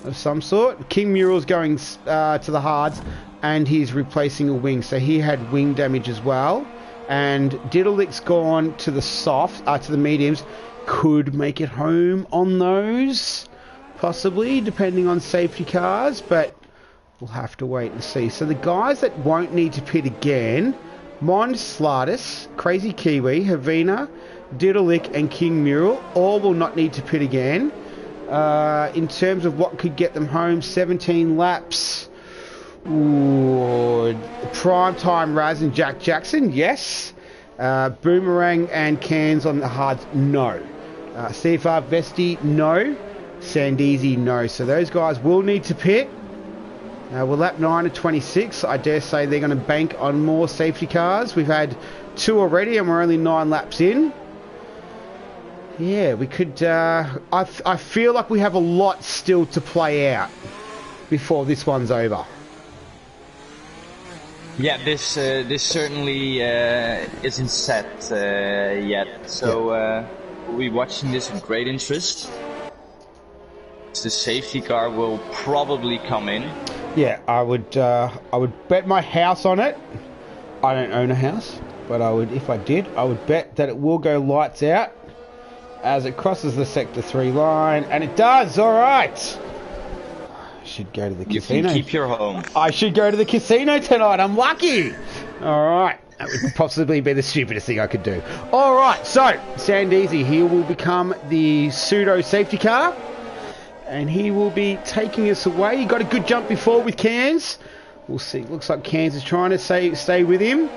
of some sort. King Mural's going to the hards and he's replacing a wing. So he had wing damage as well. And Diddlelick's gone to the to the mediums. Could make it home on those, possibly, depending on safety cars, but we'll have to wait and see. So the guys that won't need to pit again, Mond Slatus, Crazy Kiwi, Havina, Diddlelick and King Mural, all will not need to pit again. In terms of what could get them home, 17 laps. Ooh, prime time Raz and Jack Jackson, yes. Boomerang and Cairns on the hards, no. CFR Vesti, no. Sandeezy, no. So those guys will need to pit. We're lap 9 of 26. I dare say they're going to bank on more safety cars. We've had 2 already and we're only 9 laps in. Yeah, we could... I feel like we have a lot still to play out before this one's over. Yeah, this certainly isn't set yet. So we'll be watching this with great interest. The safety car will probably come in. Yeah, I would bet my house on it. I don't own a house, but I would, if I did, I would bet that it will go lights out as it crosses the Sector 3 line, and it does. All right. I should go to the casino. You can keep your home. I should go to the casino tonight. I'm lucky. All right. That would possibly be the stupidest thing I could do. All right. So Sandeezy, he will become the pseudo safety car. And he will be taking us away. He got a good jump before with Cairns. We'll see. Looks like Cairns is trying to stay with him.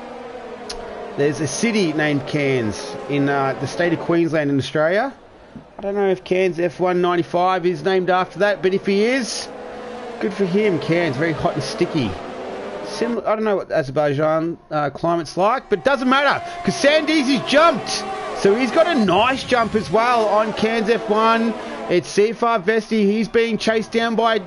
There's a city named Cairns in the state of Queensland in Australia. I don't know if Cairns F1 95 is named after that, but if he is, good for him. Cairns, very hot and sticky. Similar, I don't know what Azerbaijan climate's like, but doesn't matter because Sandeezy's jumped. So he's got a nice jump as well on Cairns F1. It's C5 Vesti. He's being chased down by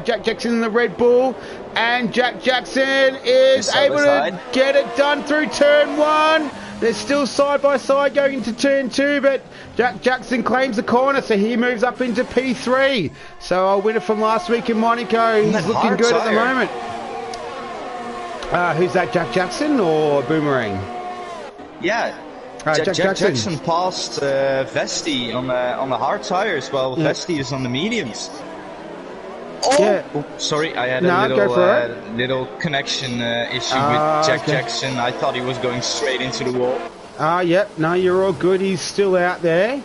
Jack Jackson in the Red Bull. And Jack Jackson is able to get it done through turn 1. They're still side by side going into turn 2, but Jack Jackson claims the corner, so he moves up into P3. So our winner from last week in Monaco, he's looking good at the moment. Who's that, Jack Jackson or Boomerang? Yeah. Jack Jackson passed Vesti on the hard tires, while Vesti is on the mediums. Oh, yeah. Sorry, I had a little connection issue with Jackson. I thought he was going straight into the wall. Yep. No, you're all good. He's still out there.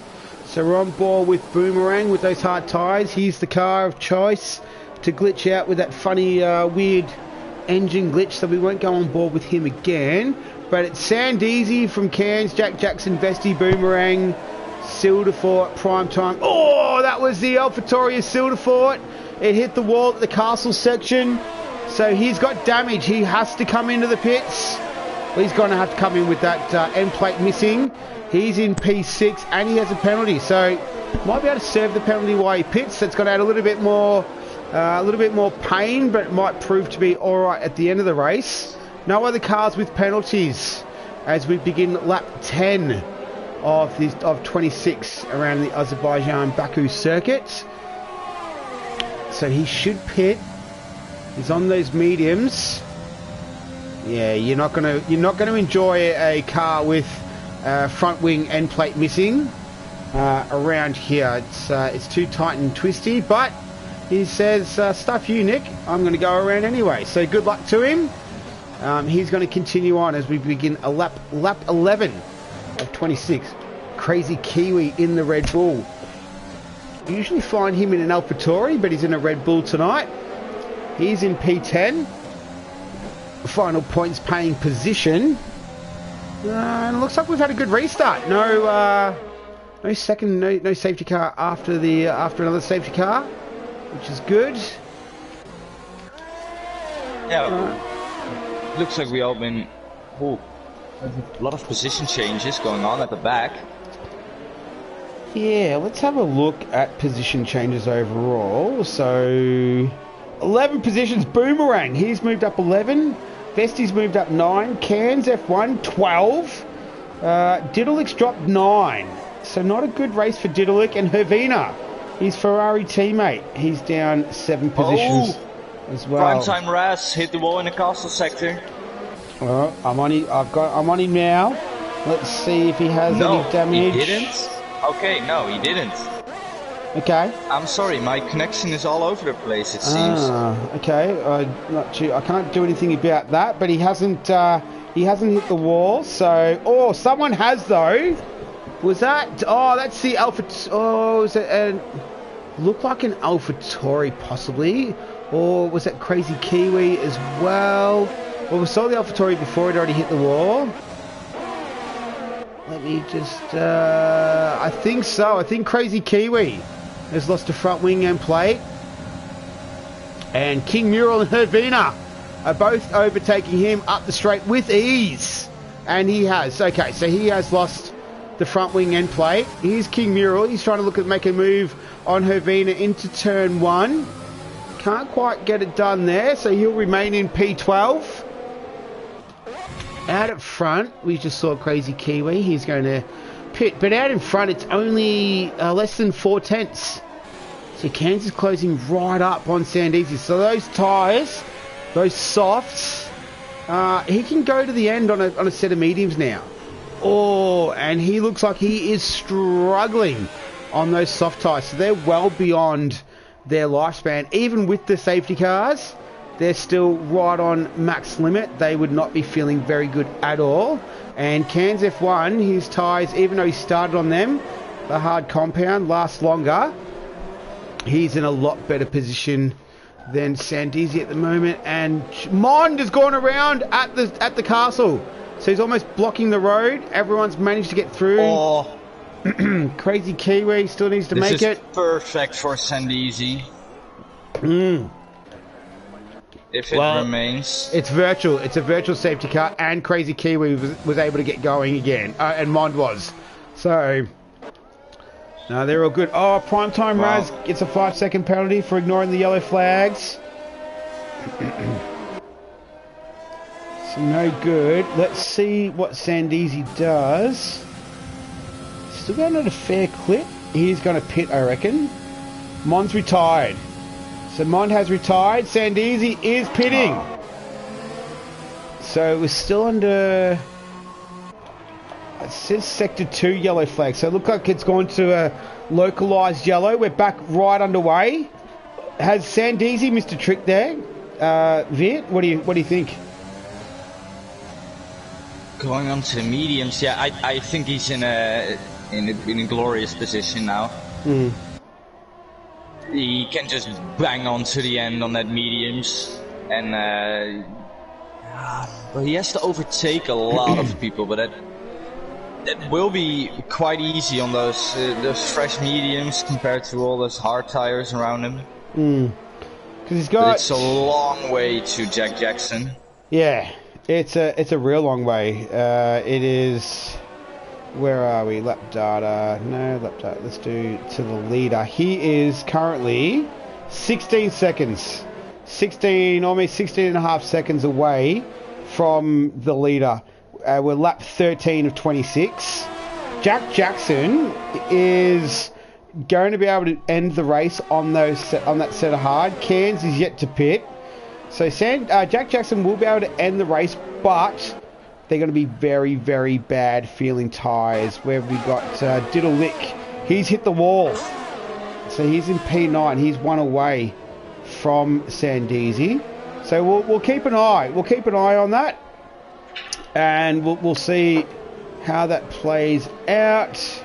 So we're on board with Boomerang with those hard tyres. He's the car of choice to glitch out with that funny, weird engine glitch. So we won't go on board with him again. But it's Sandeezy from Cairns, Jack Jackson, Vesti, Boomerang, Silderfort, Prime Time. Oh, that was the AlphaTauri Silderfort. It hit the wall at the castle section. So he's got damage. He has to come into the pits. Well, he's going to have to come in with that end plate missing. He's in P6 and he has a penalty. So might be able to serve the penalty while he pits. That's going to add a little bit more pain, but it might prove to be all right at the end of the race. No other cars with penalties as we begin lap 10 of 26 around the Azerbaijan Baku circuit. So he should pit. He's on those mediums. Yeah, you're not gonna enjoy a car with front wing end plate missing around here. It's too tight and twisty. But he says, "Stuff you, Nick. I'm going to go around anyway." So good luck to him. He's going to continue on as we begin a lap 11 of 26. Crazy Kiwi in the Red Bull. Usually find him in an AlphaTauri, but he's in a Red Bull tonight. He's in P10. Final points paying position. And it looks like we've had a good restart. No safety car after another safety car, which is good. Yeah, looks like we all been a lot of position changes going on at the back. Yeah, let's have a look at position changes overall. So 11 positions. Boomerang, he's moved up 11. Vesti's moved up 9. Cairns F1 12. Diddlex dropped 9. So not a good race for Diddlex. And Hervina, his Ferrari teammate, he's down 7 positions as well. Primetime Raz hit the wall in the castle sector. Well, I'm on him now. Let's see if he has any damage. He didn't. Okay, no, he didn't. Okay. I'm sorry, my connection is all over the place, it seems. Okay. I can't do anything about that, but he hasn't hit the wall. So, someone has though. Was that? Oh, that's the Alpha. Oh, is it? Looked like an AlphaTauri possibly, or was that Crazy Kiwi as well? Well, we saw the AlphaTauri before it already hit the wall. Let me just... I think so. I think Crazy Kiwi has lost a front wing and plate. And King Mural and Hervina are both overtaking him up the straight with ease. And he has. Okay, so he has lost the front wing end plate. Here's King Mural. He's trying to make a move on Hervina into turn 1. Can't quite get it done there, so he'll remain in P12. Out at front, we just saw Crazy Kiwi. He's going to pit. But out in front, it's only less than 4 tenths. So Cairns is closing right up on Sandeezy. So those tyres, those softs, he can go to the end on a set of mediums now. Oh, and he looks like he is struggling on those soft tyres. So they're well beyond their lifespan. Even with the safety cars, they're still right on max limit. They would not be feeling very good at all. And Cairns F1, his tyres, even though he started on them, the hard compound lasts longer. He's in a lot better position than Sandeezy at the moment. And Mond has gone around at the castle. So he's almost blocking the road. Everyone's managed to get through. Oh. Crazy Kiwi still needs to make it. This is perfect for Sandeezy. If it remains. It's virtual. It's a virtual safety car, and Crazy Kiwi was able to get going again, and Mond was. So, no, they're all good. Oh, Primetime Raz gets a 5-second penalty for ignoring the yellow flags. So no good. Let's see what Sandeezy does. Still going at a fair clip. He's going to pit, I reckon. Mond's retired. So Mond has retired. Sandeezy is pitting. So we're still under... It says Sector 2 yellow flag, so it looks like it's gone to a localised yellow. We're back right underway. Has Sandeezy missed a trick there? Viet, what do you think? Going on to the mediums, yeah, I think he's in a glorious position now. He can just bang on to the end on that mediums, and but he has to overtake a lot of people, but that will be quite easy on those fresh mediums compared to all those hard tires around him. Because he's got. It's a long way to Jack Jackson. Yeah, it's a real long way. It is. Where are we? Lap data. No lap data. Let's do to the leader. He is currently 16 seconds. 16, almost 16 and a half seconds away from the leader. We're lap 13 of 26. Jack Jackson is going to be able to end the race on that set of hard. Cairns is yet to pit. So Jack Jackson will be able to end the race, but they're going to be very, very bad feeling tyres. Where have we got Diddle Lick? He's hit the wall. So he's in P9. He's one away from Sandeezy. So we'll keep an eye. We'll keep an eye on that. And we'll see how that plays out.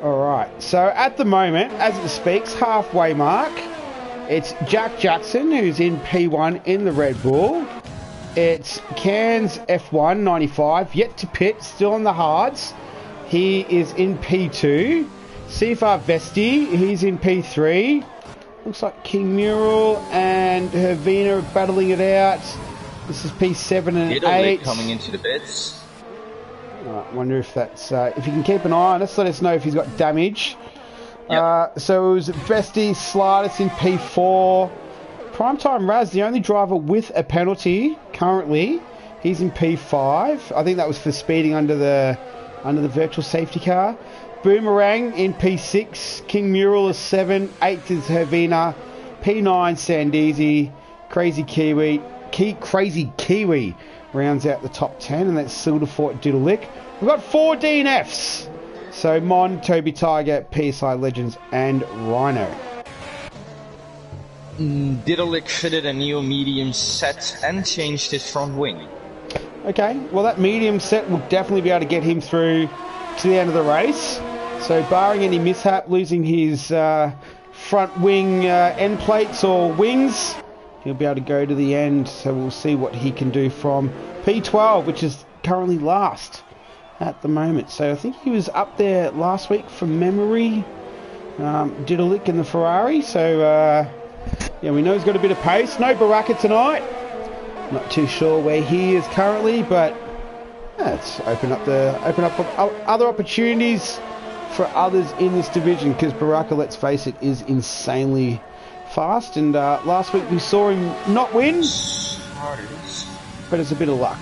Alright. So at the moment, as it speaks, halfway mark, it's Jack Jackson who's in P1 in the Red Bull. It's Cairns F1 95, yet to pit, still on the hards. He is in P2. CFR Vesti, he's in P3. Looks like King Mural and Hervina are battling it out. This is P7 and 8. Coming into the bits. I wonder if that's... if you can keep an eye on us, let us know if he's got damage. Yep. So it was Vesti, Slardis in P4. Primetime Raz, the only driver with a penalty currently. He's in P5. I think that was for speeding under the virtual safety car. Boomerang in P6. King Mural is 7. 8th is Hervina. P9 Sandeezy. Crazy Kiwi rounds out the top 10, and that's Silderfort Diddleick. We've got 4 DNFs. So Mon, Toby Tiger, PSI Legends, and Rhino. Diddleick fitted a new medium set and changed his front wing. Okay, well that medium set will definitely be able to get him through to the end of the race. So barring any mishap, losing his front wing end plates or wings, he'll be able to go to the end. So we'll see what he can do from P12, which is currently last at the moment. So I think he was up there last week from memory. Diddleick in the Ferrari. So yeah, we know he's got a bit of pace. No Baraka tonight. Not too sure where he is currently, but let's open up other opportunities for others in this division, because Baraka, let's face it, is insanely fast. And last week we saw him not win, but it's a bit of luck.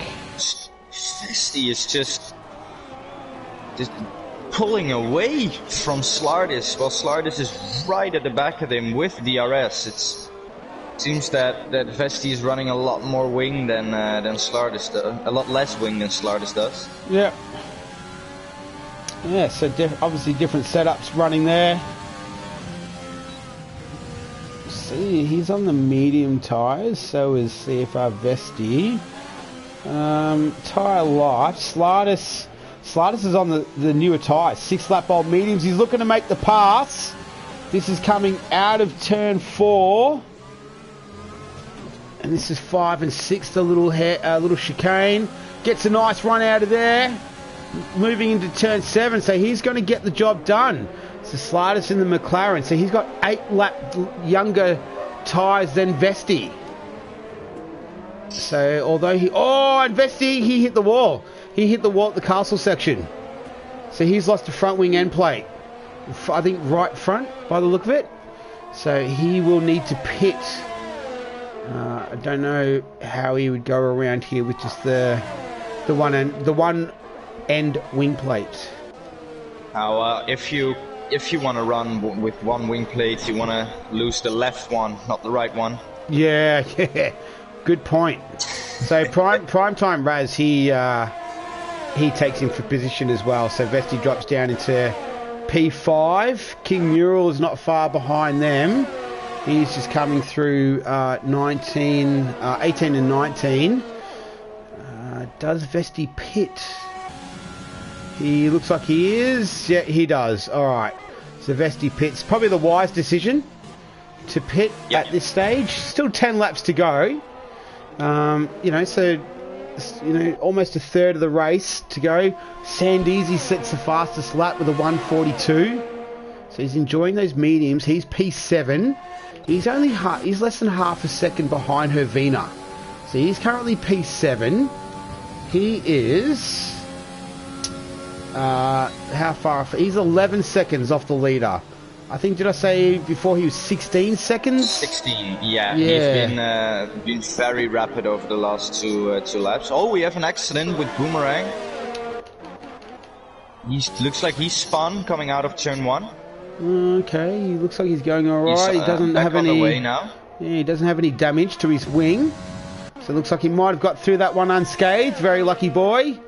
Vesti is just pulling away from Slardis, while Slardis is right at the back of him with DRS. It seems that Vesti is running a lot more wing than Slardis does, a lot less wing than Slardis does. Yeah. Yeah, so obviously different setups running there. See, he's on the medium tyres, so is CFR Vesti. Tyre life, Slardis is on the newer tyres, 6 lap old mediums. He's looking to make the pass. This is coming out of turn 4. And this is 5 and 6, the little chicane. Gets a nice run out of there. Moving into turn 7, so he's going to get the job done. So Slardis in the McLaren, so he's got 8 lap younger tyres than Vesti. So although and Vesti, he hit the wall. He hit the wall at the castle section. So he's lost a front wing end plate. I think right front by the look of it. So he will need to pit. I don't know how he would go around here with just the one end wing plate. If you want to run with one wing plate, you want to lose the left one, not the right one. Yeah. Good point. So prime time Raz, he he takes him for position as well. So Vesti drops down into P5. King Mural is not far behind them. He's just coming through 18 and 19. Does Vesti pit? He looks like he is. Yeah, he does. All right. So Vesti pits. Probably the wise decision to pit at this stage. Still 10 laps to go. Almost a third of the race to go. Sandeezy sets the fastest lap with a 1:42. So he's enjoying those mediums. He's P7. He's less than half a second behind Hervina. So he's currently P7. He is how far? He's 11 seconds off the leader. I think, did I say before he was 16 seconds? 16, yeah. He's been very rapid over the last two laps. Oh, we have an accident with Boomerang. Looks like he's spun coming out of turn 1. Okay, he looks like he's going alright. He doesn't have any. Way now. Yeah, he doesn't have any damage to his wing. So it looks like he might have got through that one unscathed. Very lucky boy.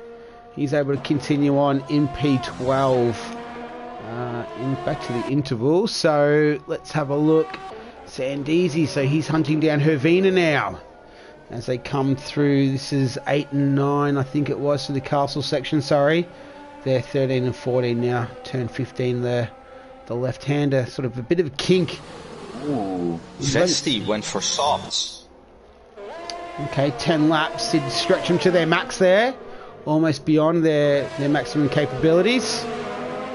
He's able to continue on in P12. Back to the interval. So let's have a look. Sandeezy. So he's hunting down Hervina now as they come through. This is 8 and 9, I think it was, for the castle section. Sorry, they're 13 and 14 now. Turn 15 there. The left-hander, sort of a bit of a kink. Ooh, Vesti went for softs. Okay, 10 laps did stretch them to their max there, almost beyond their maximum capabilities.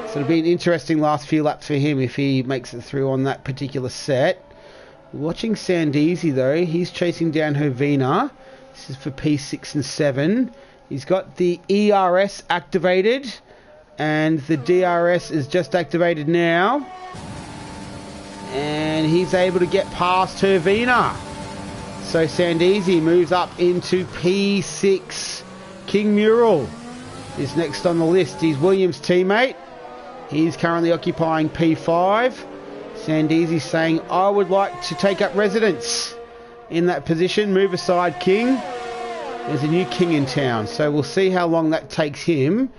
So it'll be an interesting last few laps for him if he makes it through on that particular set. Watching Sandeezy though, he's chasing down Hervina. This is for P6 and 7. He's got the ERS activated, and the DRS is just activated now. And he's able to get past Hervina. So Sandeezy moves up into P6. King Mural is next on the list. He's Williams' teammate. He's currently occupying P5. Sandeezy saying, I would like to take up residence in that position. Move aside, King. There's a new king in town, so we'll see how long that takes him.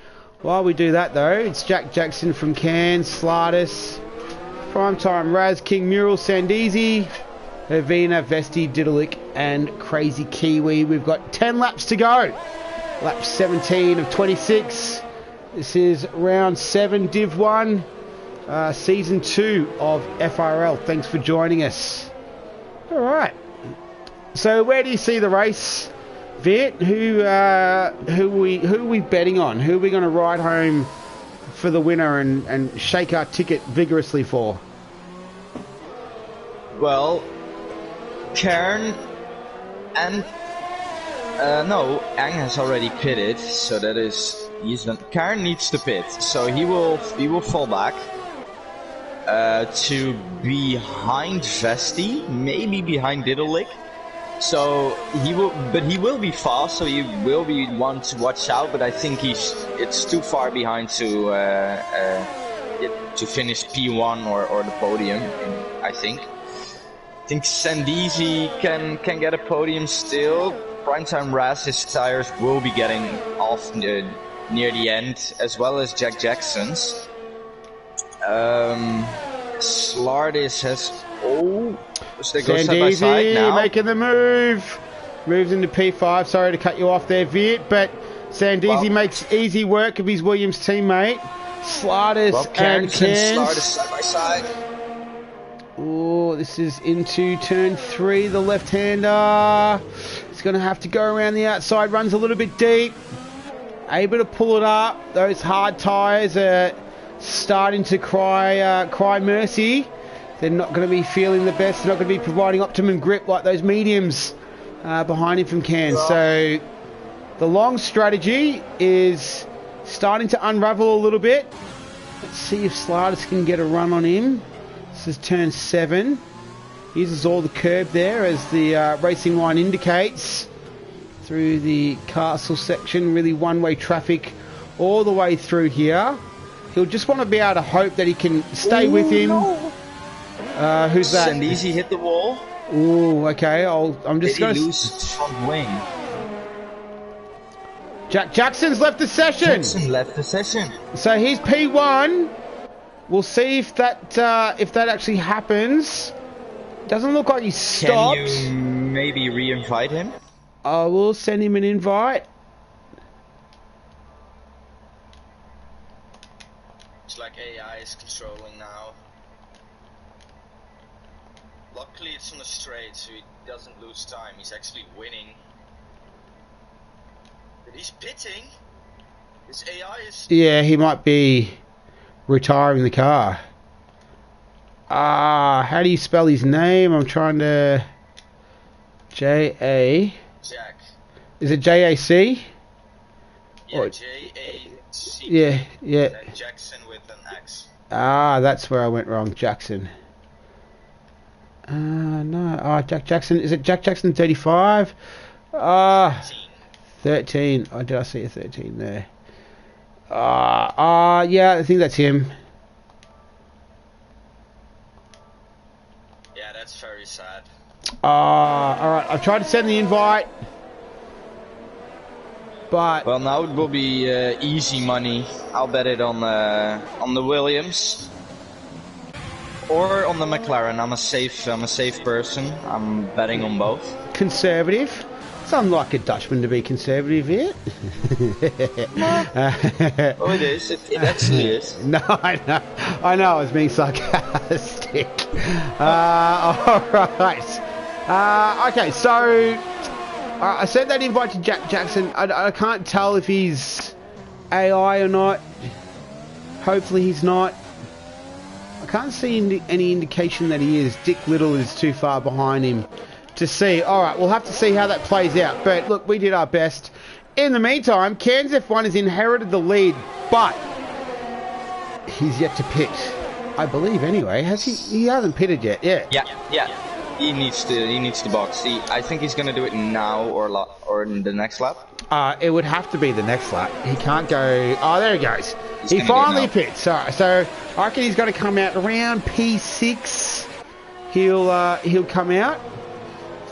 While we do that though, it's Jack Jackson from Cairns, Slardis, Primetime Raz, King Mural, Sandeezy, Hervina, Vesti, Diddalik and Crazy Kiwi. We've got 10 laps to go. Lap 17 of 26. This is round 7, Div 1, Season 2 of FRL. Thanks for joining us. Alright. So where do you see the race, Viet? Who are we betting on? Who are we going to ride home for the winner and shake our ticket vigorously for? Well, Cairn and Ang has already pitted, so that is Cairn needs to pit, so he will fall back to behind Vesti, maybe behind Diddalik. So he will be fast, so he will be one to watch out. But I think it's too far behind to finish P1 or the podium. I think Sandeezy can get a podium still. Primetime Raz, his tires will be getting off near the end, as well as Jack Jackson's. Slardis has so they go side by side now. Making the move. Moves into P5. Sorry to cut you off there, Viet, but Sandeezy makes easy work of his Williams teammate. Slardis and Cairns. Slardis side by side. Oh, this is into turn 3. The left-hander is going to have to go around the outside. Runs a little bit deep. Able to pull it up. Those hard tyres are starting to cry mercy. They're not going to be feeling the best. They're not going to be providing optimum grip like those mediums behind him from Cairns. So the long strategy is starting to unravel a little bit. Let's see if Slardis can get a run on him. This is turn 7. Uses all the curb there as the racing line indicates. Through the castle section, really one-way traffic all the way through here. He'll just want to be able to hope that he can stay with him. No. Who's that? Sandeezy hit the wall. Ooh, okay. I'm just going to lose his front wing. Jackson's left the session. Jackson left the session. So he's P1. We'll see if that actually happens. Doesn't look like he's stopped. Can you maybe re-invite him? I will send him an invite. It's like AI is controlling now. Luckily it's on the straight, so he doesn't lose time. He's actually winning. But he's pitting. His AI is... Yeah, he might be retiring the car. How do you spell his name? I'm trying to... J-A... Jack. Is it J-A-C? Yeah, J-A-C. Yeah. And Jackson with an X. That's where I went wrong. Jackson. No. Jackson. Is it Jack Jackson 35? 13. Oh, did I see a 13 there? Yeah, I think that's him. Yeah, that's very sad. Alright, I've tried to send the invite. But... Well, now it will be easy money. I'll bet it on the Williams. Or on the McLaren. I'm a safe person. I'm betting on both. Conservative. It's unlike a Dutchman to be conservative here. Oh, it is. It actually is. No, I know. I was being sarcastic. Alright. Okay, so... I sent that invite to Jackson. I can't tell if he's AI or not. Hopefully he's not. I can't see any indication that he is. Dick Little is too far behind him to see. Alright, we'll have to see how that plays out. But look, we did our best. In the meantime, Cairns F1 has inherited the lead, but he's yet to pit. I believe anyway. Has he? He hasn't pitted yet. Yeah. He needs to box. I think he's gonna do it now or in the next lap. It would have to be the next lap. He can't go. Oh, there he goes. He finally pits. Alright, so I reckon he's going to come out around P6. He'll come out.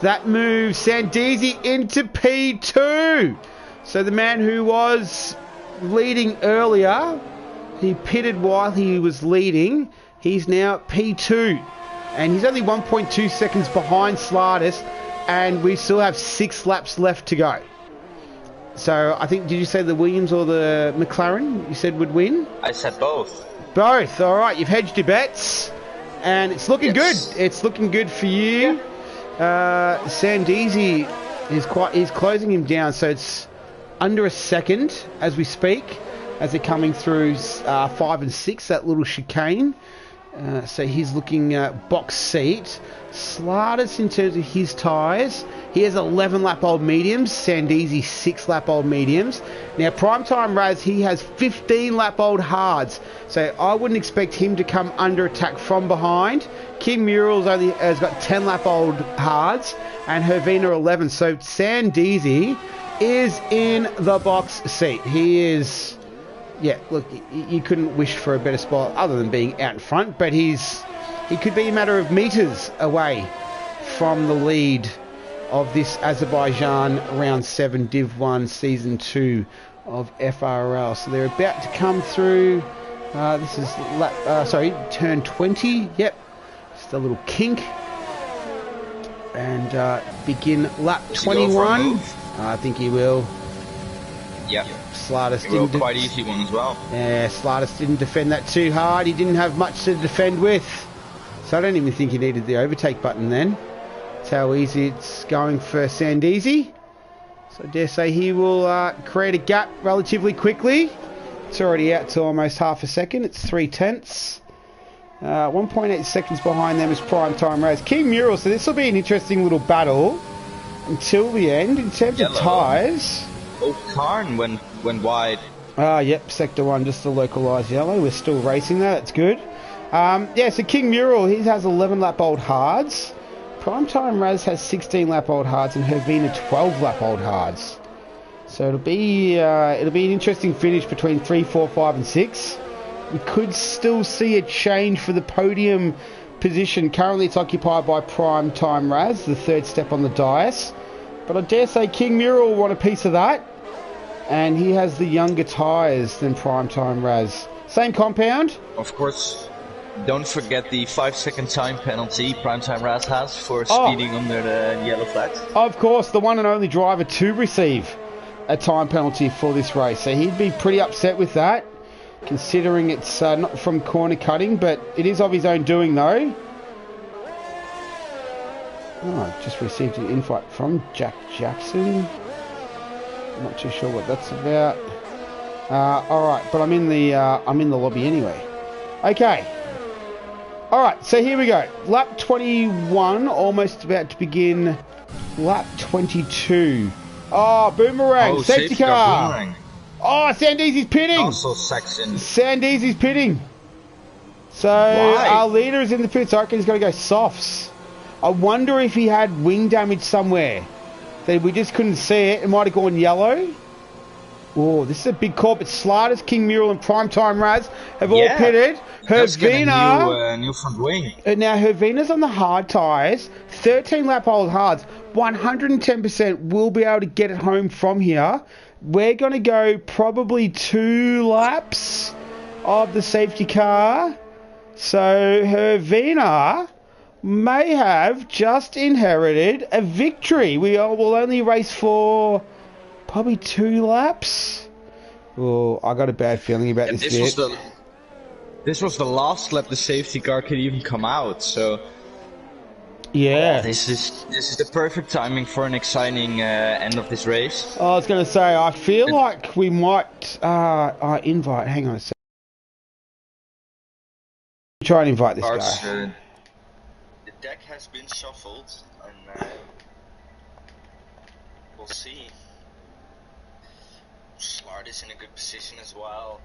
That moves Sandisi into P2. So the man who was leading earlier, he pitted while he was leading. He's now P2. And he's only 1.2 seconds behind Slardis, and we still have 6 laps left to go. So I think, did you say the Williams or the McLaren you said would win? I said both. Both. All right, you've hedged your bets, and it's looking good. It's looking good for you. Sandisi is closing him down, so it's under a second as we speak, as they're coming through 5 and 6, that little chicane. So he's looking box seat. Slardis in terms of his tyres, he has 11 lap old mediums. Sandisi 6 lap old mediums. Now Primetime Raz, he has 15 lap old hards. So I wouldn't expect him to come under attack from behind. King Murals only has got 10 lap old hards, and Hervina 11. So Sandisi is in the box seat. He is. Yeah, look, you couldn't wish for a better spot other than being out in front, but he could be a matter of metres away from the lead of this Azerbaijan Round 7 Div 1 Season 2 of FRL. So they're about to come through, this is turn 20, yep, just a little kink, and begin lap 21. I think he will. Yeah. Slardis didn't quite easy one as well. Yeah, Slardis didn't defend that too hard. He didn't have much to defend with. So I don't even think he needed the overtake button then. That's how easy it's going for Sandisi. So I dare say he will create a gap relatively quickly. It's already out to almost half a second. It's 3/10. 1.8 seconds behind them is Primetime Raz. King Mural, so this will be an interesting little battle until the end. In terms of tyres... Oh, Karn went wide. Yep, Sector 1, just the localised yellow. We're still racing that, that's good. So King Mural, he has 11 lap old hards. Primetime Raz has 16 lap old hards, and Hervina 12 lap old hards. So it'll be an interesting finish between 3, 4, 5 and 6. We could still see a change for the podium position. Currently it's occupied by Primetime Raz, the third step on the dais. But I dare say King Mural will want a piece of that. and he has the younger tyres than Primetime Raz. Same compound. Of course, don't forget the 5-second time penalty Primetime Raz has for speeding under the yellow flags. Of course, the one and only driver to receive a time penalty for this race. So he'd be pretty upset with that, considering it's not from corner cutting, but it is of his own doing though. Oh, I just received an invite from Jack Jackson. I'm not too sure what that's about. All right, but I'm in the lobby anyway. Okay. All right, so here we go. Lap 21, almost about to begin. Lap 22. Oh, boomerang, safety car. Boomerang. Oh, Sandeezy's pitting. Also section. Sandeezy's pitting. So our leader is in the pits. I reckon he's going to go softs. I wonder if he had wing damage somewhere. That we just couldn't see it. It might have gone yellow. Oh, this is a big call. But Sliders, King Mural, and Primetime Raz have all pitted. Hervina. New front wing. Now, Hervina's on the hard tyres. 13 lap old hards. 110% will be able to get it home from here. We're going to go probably 2 laps of the safety car. So, Hervina may have just inherited a victory. We will only race for probably 2 laps. Oh, I got a bad feeling about this bit. This was the last lap the safety car could even come out, so yeah. This is the perfect timing for an exciting end of this race. I was going to say, I feel like we might invite. Hang on a second. Try and invite this guy. The deck has been shuffled, and we'll see. Slard is in a good position as well.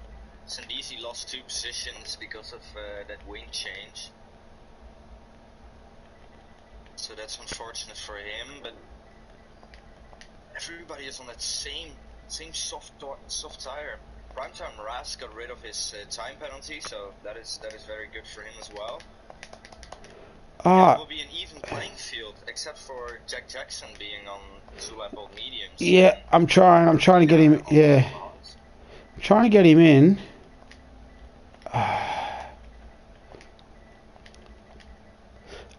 Sandeezy lost 2 positions because of that wing change. So that's unfortunate for him, but everybody is on that same soft tire. Primetime Raz got rid of his time penalty, so that is very good for him as well. It will be an even playing field, except for Jack Jackson being on 2 lap old mediums. Yeah, I'm trying to get him. Yeah, I'm trying to get him in.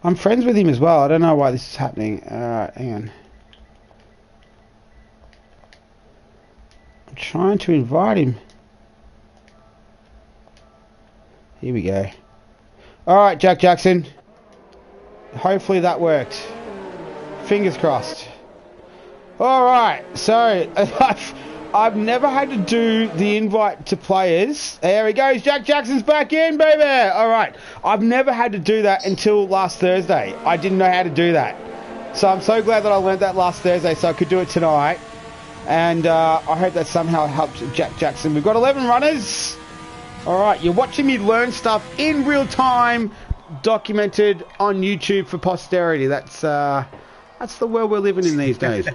I'm friends with him as well. I don't know why this is happening. Alright, hang on. I'm trying to invite him. Here we go. Alright, Jack Jackson. Hopefully that worked. Fingers crossed. Alright, so I've never had to do the invite to players. There he goes. Jack Jackson's back in, baby. All right. I've never had to do that until last Thursday. I didn't know how to do that. So I'm so glad that I learned that last Thursday so I could do it tonight. And I hope that somehow helped Jack Jackson. We've got 11 runners. All right. You're watching me learn stuff in real time, documented on YouTube for posterity. That's the world we're living in these days.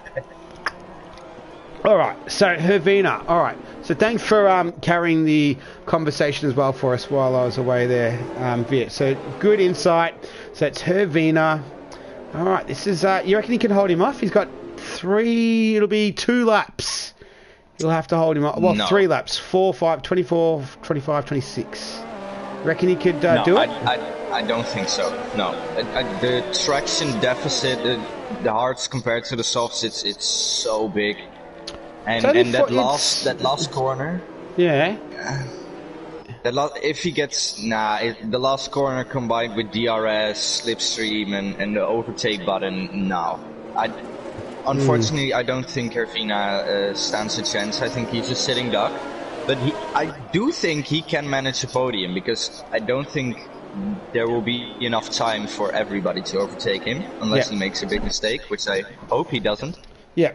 All right, so Hervina. All right, so thanks for carrying the conversation as well for us while I was away there, Viet. So good insight. So it's Hervina. All right, this is. You reckon he can hold him off? He's got 3. It'll be 2 laps. You'll have to hold him off. Well, no. 3 laps. 4, 5, 24, 25, 26. Reckon he could do it? I don't think so. No, the traction deficit, the hards compared to the softs, it's so big. And that last corner. Yeah. If he gets the last corner combined with DRS, slipstream, and the overtake button. No, unfortunately I don't think Hervina stands a chance. I think he's a sitting duck, but I do think he can manage a podium because I don't think there will be enough time for everybody to overtake him unless he makes a big mistake, which I hope he doesn't. Yeah.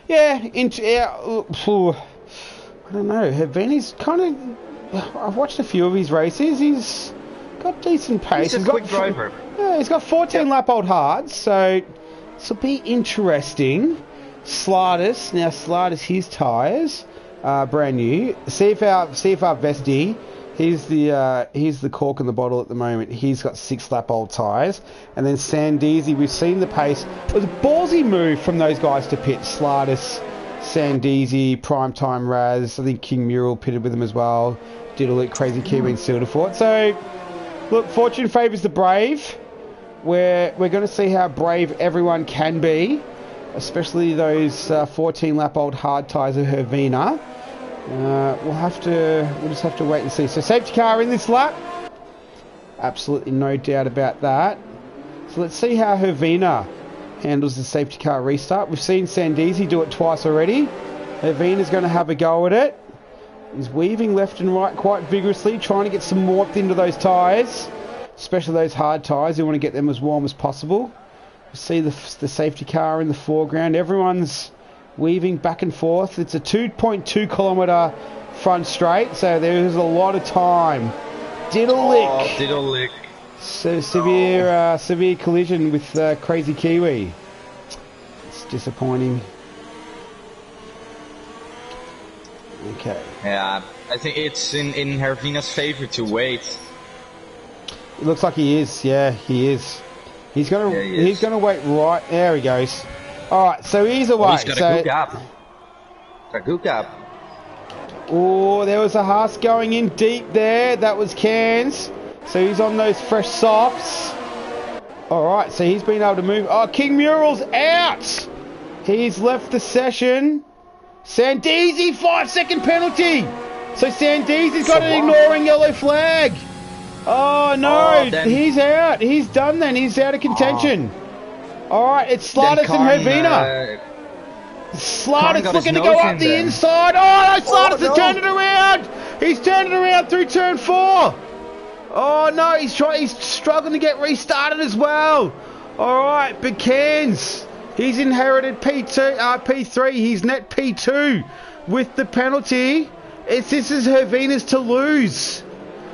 Yeah, I don't know. Hervina's kind of. I've watched a few of his races. He's got decent pace. He's a quick driver. Yeah, he's got 14 lap old hards, so this will be interesting. Sliders. Now, Sliders, his tyres, brand new. CFR Vesti. He's the cork in the bottle at the moment. He's got 6 lap old tyres. And then Sandeezy, we've seen the pace. It was a ballsy move from those guys to pit, Slidus Sandeezy, Primetime Raz, I think King Mural pitted with him as well. Diddle Crazy Kiwi and Silderfort. So, look, fortune favours the brave. We're going to see how brave everyone can be, especially those 14-lap-old hard tyres of Hervina. We'll just have to wait and see. So safety car in this lap. Absolutely no doubt about that. So let's see how Hervina handles the safety car restart. We've seen Sandeezy do it twice already. Hervina's going to have a go at it. He's weaving left and right quite vigorously, trying to get some warmth into those tyres, especially those hard tyres. You want to get them as warm as possible. We see the safety car in the foreground. Everyone's weaving back and forth. It's a 2.2 kilometre front straight, so there's a lot of time. Diddle lick. So severe collision with Crazy Kiwi. It's disappointing. Okay. Yeah, I think it's in Hervina's favour to wait. It looks like he is. Yeah, he is. He's gonna wait right. There he goes. All right, so he's away. He's got a good gap. Oh, there was a Haas going in deep there. That was Cairns. So he's on those fresh softs. All right, so he's been able to move. Oh, King Mural's out. He's left the session. Sandeezy, 5-second penalty. So Sandeezy's got an ignoring yellow flag. Oh, no. He's out. He's done then. He's out of contention. All right, it's Slatus and Hervina. Slatus looking to go up the inside. Oh, no, Slatus has turned it around. He's turned it around through turn 4. Oh, no, he's struggling to get restarted as well. All right, but Cairns, he's inherited P3. He's net P2 with the penalty. This is Hervina's to lose.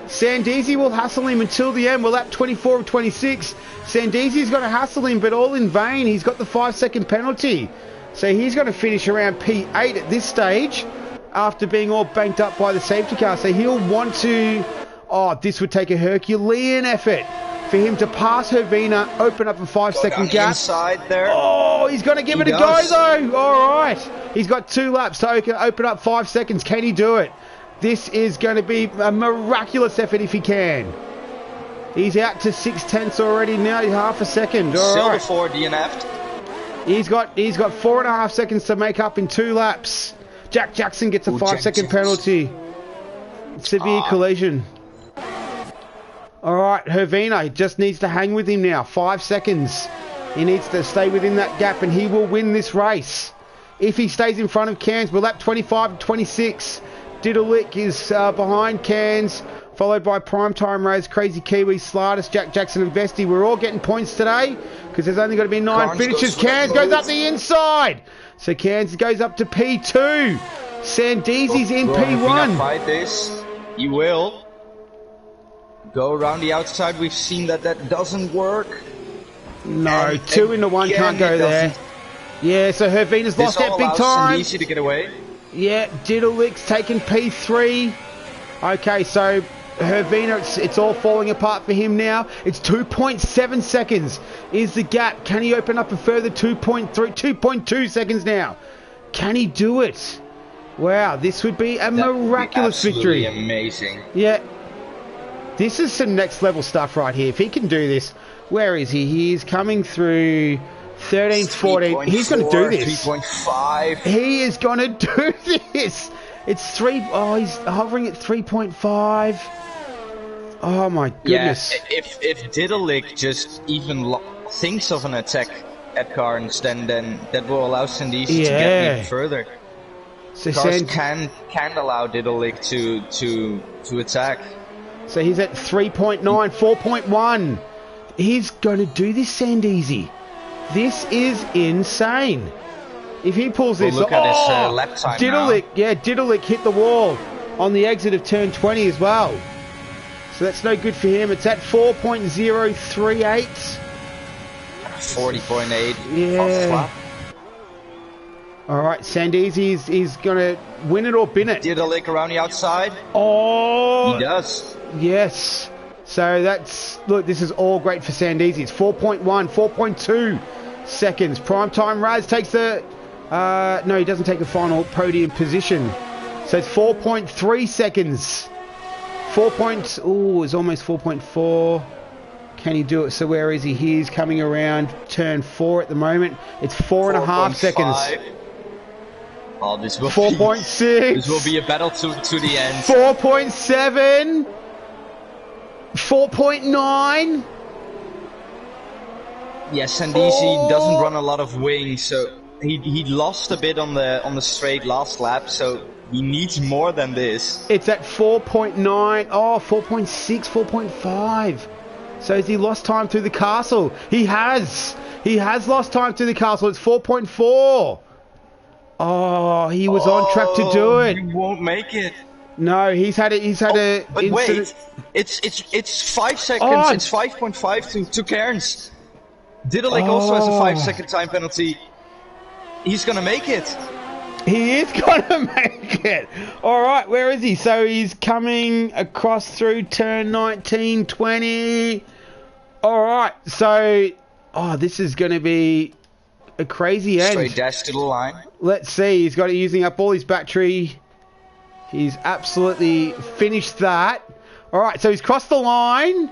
Sandeezy will hustle him until the end. We're lap 24 of 26. Sandeezy's going to hustle him, but all in vain. He's got the 5-second penalty. So he's going to finish around P8 at this stage after being all banked up by the safety car. So he'll want to... Oh, this would take a Herculean effort for him to pass Hervina, open up a 5-second gap. Inside there. Oh, he's going to give it a go, though. All right. He's got 2 laps to open up 5 seconds. Can he do it? This is going to be a miraculous effort if he can. He's out to 6/10 already now. Half a second. All right. Silverford DNF'd. He's got 4.5 seconds to make up in 2 laps. Jack Jackson gets a 5-second penalty. Severe collision. All right, Hervina just needs to hang with him now. 5 seconds. He needs to stay within that gap, and he will win this race. If he stays in front of Cairns, we're lap 25 and 26. Diddleick is behind Cairns, followed by Primetime Raz, Crazy Kiwi, Slatus, Jack Jackson and Vesty. We're all getting points today because there's only got to be 9 finishes. Cairns goes up the inside. So Cairns goes up to P2. Sandeezy's in P1. Fight this. You will. Go around the outside. We've seen that doesn't work. No, 2 into 1 can't go there. Yeah, so Hervina's lost that big time. Easy to get away. Yeah, Diddleick's taken P3. Okay, so Hervina, it's all falling apart for him now. It's 2.7 seconds is the gap. Can he open up a further 2.2 seconds now? Can he do it? Wow, this would be a miraculous victory. Amazing. Yeah. This is some next level stuff right here. If he can do this, where is he? He is coming through 13, 14. He's going to do this. 3.5. He is going to do this. It's 3. Oh, he's hovering at 3.5. Oh my goodness. Yeah, if Diddleick just even thinks of an attack at Carnes, then that will allow Sandeezy to get even further. So Carnes can allow Diddleick to attack. So he's at 3.9, 4.1. He's going to do this, Sandeezy. This is insane. If he pulls this, look at his lap time Diddleick hit the wall on the exit of turn 20 as well. So that's no good for him. It's at 4.038. 40.8. Yeah. All right, Sandeezy is going to win it or bin it. Diddleick around the outside. Oh. He does. Yes. So look, this is all great for Sandeezy. It's 4.1, 4.2 seconds. Primetime Raz takes the No, he doesn't take the final podium position. So it's 4.3 seconds. It's almost 4.4. Can he do it? So where is he? He's coming around turn 4 at the moment. It's 4.5 seconds. Oh, this will 4.6. This will be a battle to the end. 4.7. 4.9. Yes, and Easy doesn't run a lot of wings, so he lost a bit on the straight last lap, so he needs more than this. It's at 4.9. Oh, 4.6, 4.5. So has he lost time through the castle? He has. He has lost time through the castle. It's 4.4. Oh, he was on track to do it. He won't make it. No, he's had a But incident. wait, it's 5 seconds. Oh. It's 5.5 to Cairns. Diddlek also has a 5-second time penalty. He's gonna make it. He is gonna make it. All right, where is he? So he's coming across through turn 19, 20. All right, so this is gonna be a crazy end. Straight dash to the line. Let's see. He's got it using up all his battery. He's absolutely finished that. All right, so he's crossed the line.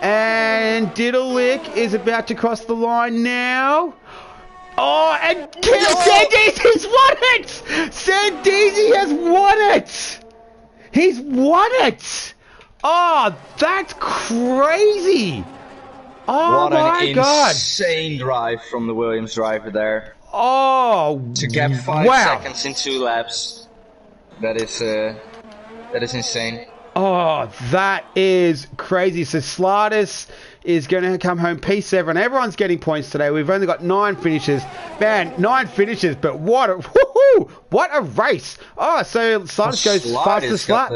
And Diddlek is about to cross the line now. Oh, and Sandeezy's won it! Sandeezy has won it! He's won it! Oh, that's crazy! Oh what an God! insane drive from the Williams driver there. Oh, to gap 5 wow. seconds in 2 laps. That is insane. Oh, that is crazy. So Slardis is going to come home P7. Everyone's getting points today. We've only got 9 finishes. Man, 9 finishes, but what a race. Oh, so Slardis goes fastest lap.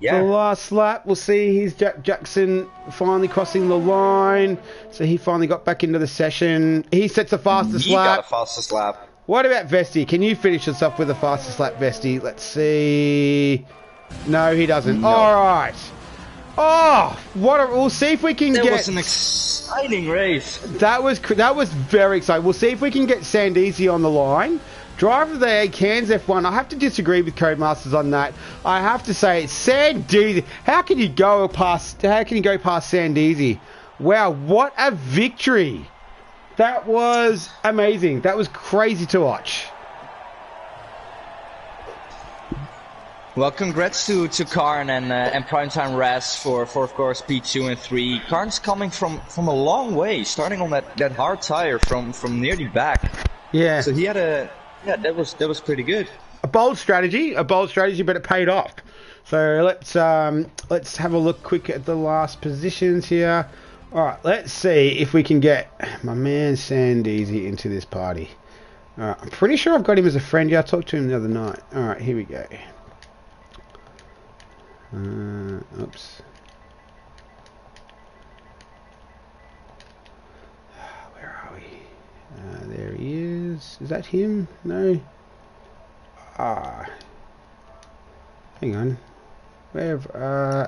The last lap. We'll see. Here's Jackson finally crossing the line. So he finally got back into the session. He sets the fastest lap. He got the fastest lap. What about Vesti? Can you finish us off with the fastest lap, Vesti? Let's see. No, he doesn't. No. All right. Oh, we'll see if we can get. That was an exciting race. That was very exciting. We'll see if we can get Sandeezy on the line. Driver of the Cairns F1. I have to disagree with Codemasters on that. I have to say, Sandeezy. How can you go past Sandeezy? Wow, what a victory! That was amazing. That was crazy to watch. Well, congrats to Karn and Primetime Raz for of course P2 and 3. Karn's coming from a long way, starting on that hard tire from near the back. Yeah. So he had that was pretty good. A bold strategy, but it paid off. So let's have a look quick at the last positions here. All right, let's see if we can get my man Sandeezy into this party. All right, I'm pretty sure I've got him as a friend. Yeah, I talked to him the other night. All right, here we go. Oops. Where are we? There he is. Is that him? No. Hang on. Where?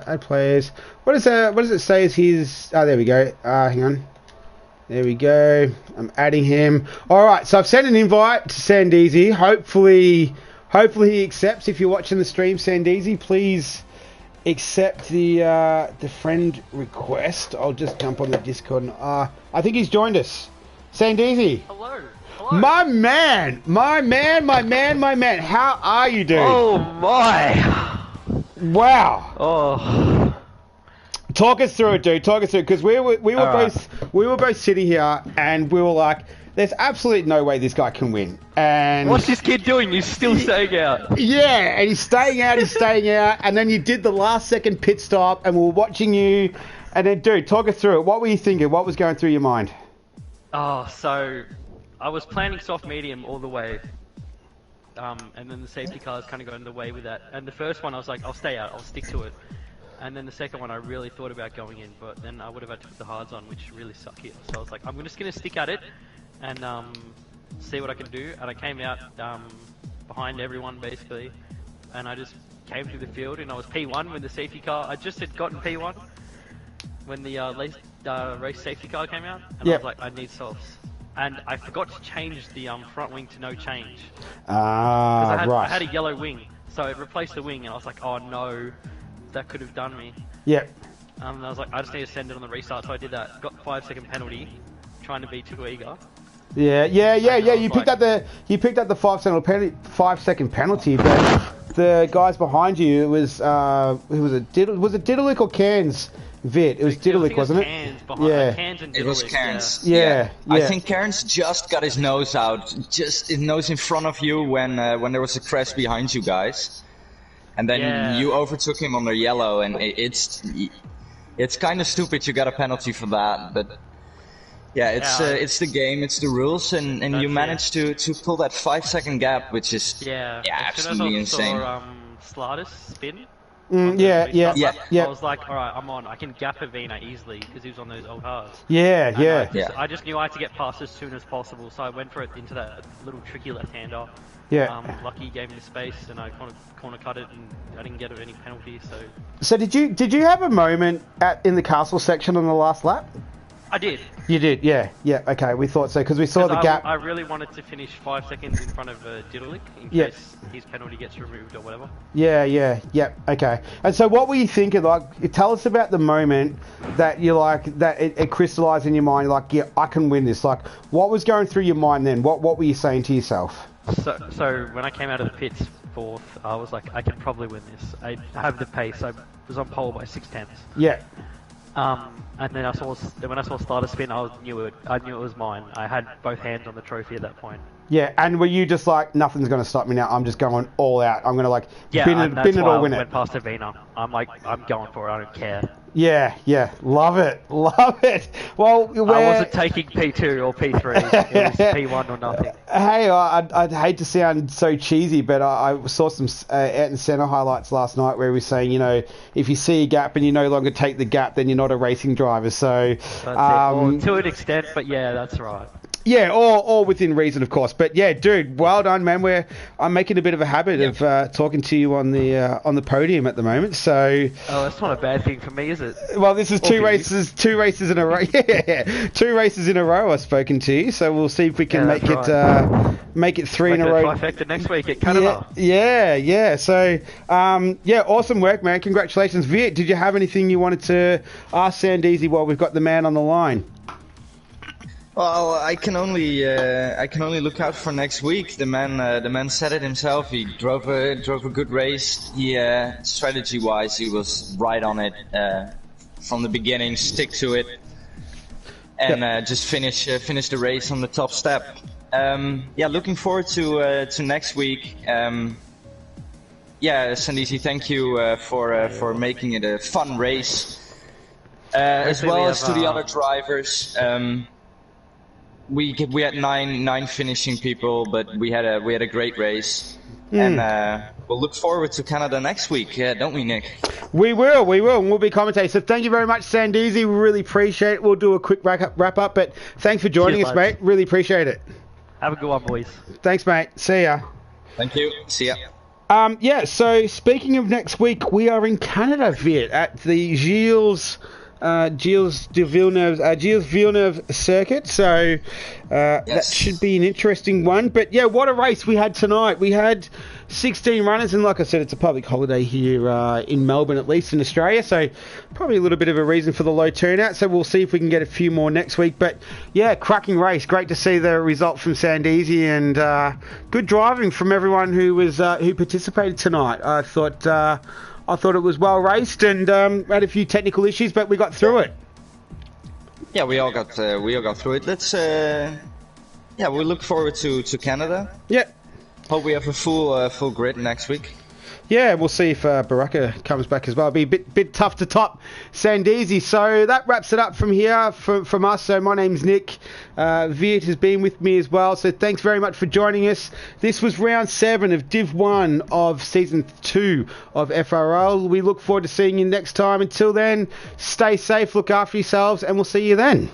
Add players. What does it say? Is his? There we go. Hang on. There we go. I'm adding him. All right. So I've sent an invite to Sandeezy. Hopefully he accepts. If you're watching the stream, Sandeezy, please accept the friend request. I'll just jump on the Discord. I think he's joined us. Sandeezy. Hello. My man. How are you, dude? Oh my. Wow. Oh. Talk us through it, dude. Talk us through it, because we were both sitting here and we were like, there's absolutely no way this guy can win. And what's this kid doing? He's still staying out. Yeah, and he's staying out, and then you did the last second pit stop and we were watching you, and then dude, talk us through it. What were you thinking? What was going through your mind? Oh, so I was planning soft medium all the way. And then the safety cars kind of got in the way with that. And the first one I was like, I'll stay out, I'll stick to it. And then the second one I really thought about going in, but then I would have had to put the hards on, which really suck here. So I was like, I'm just going to stick at it and see what I can do. And I came out behind everyone basically, and I just came through the field and I was P1 when the safety car, I just had gotten P1 when the race safety car came out, and I was like, I need softs. and I forgot to change the front wing to no change. Ah, I right. had a yellow wing, so it replaced the wing, and I was like, oh no, that could have done me. Yep. And I was like, I just need to send it on the restart, so I did that. Got 5-second penalty, trying to be too eager. Yeah. You picked up the 5-second penalty, but the guys behind you, it was who was it? Was it Diddlick or Cairns? Vit. It was Diddlick, wasn't it? Cairns behind, Cairns and Diddlick, it was Cairns. Yeah. I think Cairns just got his nose out, just his nose in front of you when there was a crash behind you guys, and then you overtook him on the yellow, and it's kind of stupid. You got a penalty for that, but yeah, it's the game, it's the rules, and you managed to pull that 5-second gap, which is absolutely insane. Slatus spin. Yeah. I was like, all right, I'm on. I can gap Avina easily because he was on those old cars. Yeah. I just knew I had to get past as soon as possible, so I went for it into that little tricky left-hander. Yeah. Lucky gave me the space, and I kind of corner cut it, and I didn't get any penalties. So did you have a moment in the castle section on the last lap? I did. You did, yeah. Okay, we thought so because we saw the gap. I really wanted to finish 5 seconds in front of Diddlick in case his penalty gets removed or whatever. Yeah. Okay. And so, what were you thinking? Like, tell us about the moment that you that it crystallized in your mind. Like, yeah, I can win this. Like, what was going through your mind then? What were you saying to yourself? So when I came out of the pits fourth, I was like, I can probably win this. I have the pace. I was on pole by 6/10. Yeah. And then when I saw starter spin, I knew it was mine. I had both hands on the trophy at that point. Yeah, and were you just like, nothing's going to stop me now? I'm just going all out. I'm going to bin it or win it. I went past Avina. I'm like, I'm going for it. I don't care. Yeah, love it. Well, I wasn't taking P2 or P3. It was P1 or nothing. Hey, I'd hate to sound so cheesy, but I saw some out in centre highlights last night where he was saying, if you see a gap and you no longer take the gap, then you're not a racing driver. So that's it. Well, to an extent, but yeah, that's right. Yeah, all within reason, of course. But yeah, dude, well done, man. I'm making a bit of a habit of talking to you on the podium at the moment. So that's not a bad thing for me, is it? Well, this is two races in a row. Yeah, 2 races in a row I've spoken to you. So we'll see if we can make it 3 in a row. Trifecta next week at Canada. Yeah. So awesome work, man. Congratulations, Viet. Did you have anything you wanted to ask Sandeezy while we've got the man on the line? Well, I can only look out for next week. The man said it himself. He drove a good race. He strategy-wise, he was right on it from the beginning. Stick to it, and just finish the race on the top step. Looking forward to next week. Sandeezy, thank you for making it a fun race, as well as to the other drivers. We had nine finishing people, but we had a great race, and we'll look forward to Canada next week, don't we, Nick? We will, and we'll be commentating. So thank you very much, Sandeezy. We really appreciate it. We'll do a quick wrap up, but thanks for joining us, mate. Really appreciate it. Have a good one, boys. Thanks, mate. See ya. Thank you. See ya. So speaking of next week, we are in Canada, Viet, at the Gilles Villeneuve circuit, so that should be an interesting one. But yeah, what a race we had tonight. We had 16 runners, and like I said, it's a public holiday here in Melbourne, at least in Australia, so probably a little bit of a reason for the low turnout. So we'll see if we can get a few more next week. But yeah, cracking race. Great to see the result from Sandeezy, and good driving from everyone who participated tonight. I thought it was well raced, and had a few technical issues, but we got through it. Yeah, we all got through it. Let's we look forward to Canada. Yeah. Hope we have a full grid next week. Yeah, we'll see if Baraka comes back as well. It'll be a bit tough to top Sandeezy. So that wraps it up from here, from us. So my name's Nick. Viet has been with me as well. So thanks very much for joining us. This was round 7 of Div 1 of Season 2 of FRL. We look forward to seeing you next time. Until then, stay safe, look after yourselves, and we'll see you then.